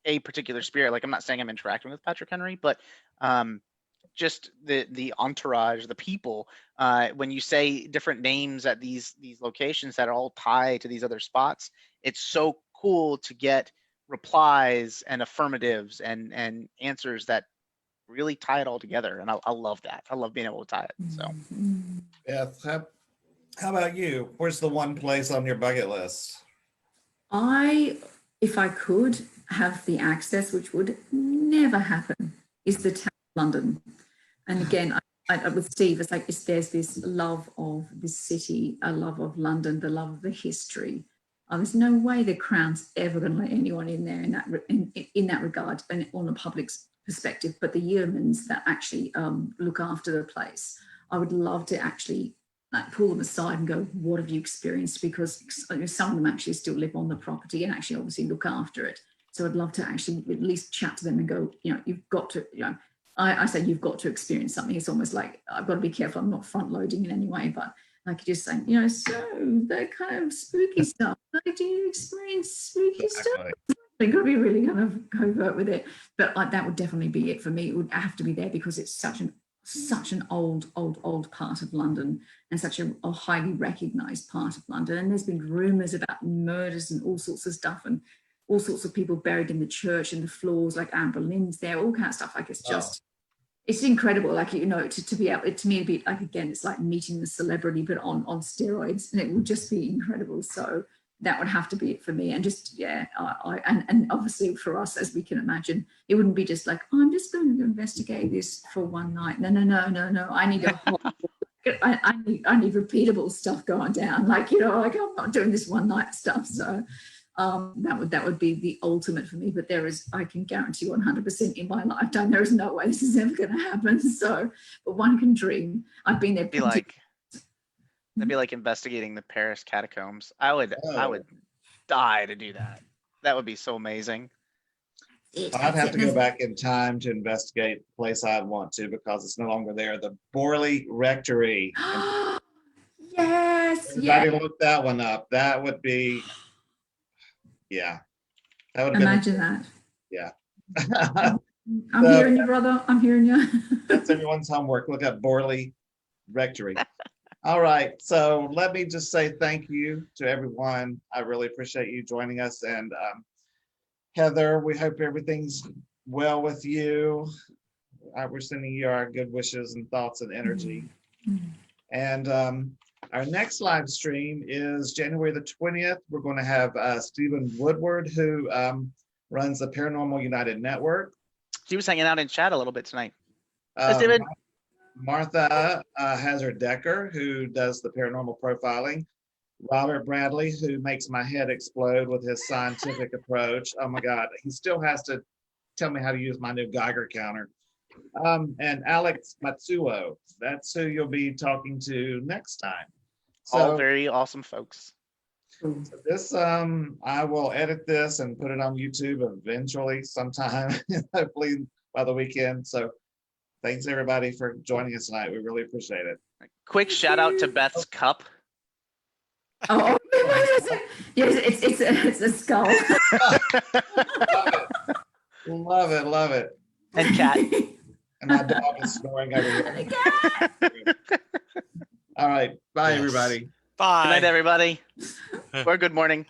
a particular spirit. Like, I'm not saying I'm interacting with Patrick Henry, but just the entourage, the people. When you say different names at these locations that are all tied to these other spots, it's so cool to get replies and affirmatives and answers that really tie it all together. And I love that. I love being able to tie it. So, Beth, how about you? Where's the one place on your bucket list? If I could have the access, which would never happen, is the town of London. And again, I with Steve, it's like there's this love of this city, a love of London, the love of the history. There's no way the Crown's ever going to let anyone in there in that regard, and on a public's perspective. But the Yeomans that actually look after the place, I would love to actually pull them aside and go, what have you experienced? Because some of them actually still live on the property and actually obviously look after it. So I'd love to actually at least chat to them and go, you know, you've got to, you know, I say you've got to experience something. It's almost like I've got to be careful. I'm not front loading in any way, but like you're just saying, you know, so that kind of spooky stuff. Like, do you experience spooky stuff? You've got to be really kind of covert with it. But like that would definitely be it for me. It would have to be there because it's such an old part of London and such a highly recognised part of London. And there's been rumours about murders and all sorts of stuff and all sorts of people buried in the church and the floors, like Anne Boleyn's there, all kind of stuff. Like it's just, it's incredible. Like, you know, to be able, to me, it'd be like, again, it's like meeting the celebrity, but on steroids, and it would just be incredible. So that would have to be it for me. And just, yeah, and obviously for us, as we can imagine, it wouldn't be just like, oh, I'm just going to investigate this for one night. No. I need a whole, I need repeatable stuff going down. Like, you know, like I'm not doing this one night stuff. So that would be the ultimate for me. But there is, I can guarantee 100% in my lifetime, there is no way this is ever going to happen. So, but one can dream. I've been there. That'd be like investigating the Paris catacombs. I would die to do that. That would be so amazing. I'd have to go back in time to investigate the place I'd want to, because it's no longer there. The Borley Rectory. Yes. Everybody look that one up. That would be, yeah. That would imagine that. Yeah. I'm hearing you, brother. I'm hearing you. That's everyone's homework. Look up Borley Rectory. All right. So let me just say thank you to everyone. I really appreciate you joining us. And Heather, we hope everything's well with you. We're sending you our good wishes and thoughts and energy. And our next live stream is January the 20th. We're going to have Stephen Woodward, who runs the Paranormal United Network. She was hanging out in chat a little bit tonight. Hi, Stephen. Martha Hazard-Decker, who does the paranormal profiling. Robert Bradley, who makes my head explode with his scientific approach. Oh my God, he still has to tell me how to use my new Geiger counter. And Alex Matsuo, that's who you'll be talking to next time. So, all very awesome folks. So this, I will edit this and put it on YouTube eventually sometime, hopefully by the weekend. So thanks everybody for joining us tonight. We really appreciate it. Quick shout out to Beth's cup. Oh, what is it? Yes, it's a skull. Love it. And cat. And my dog is snoring over here. All right. Bye, everybody. Bye. Good night, everybody. Or good morning.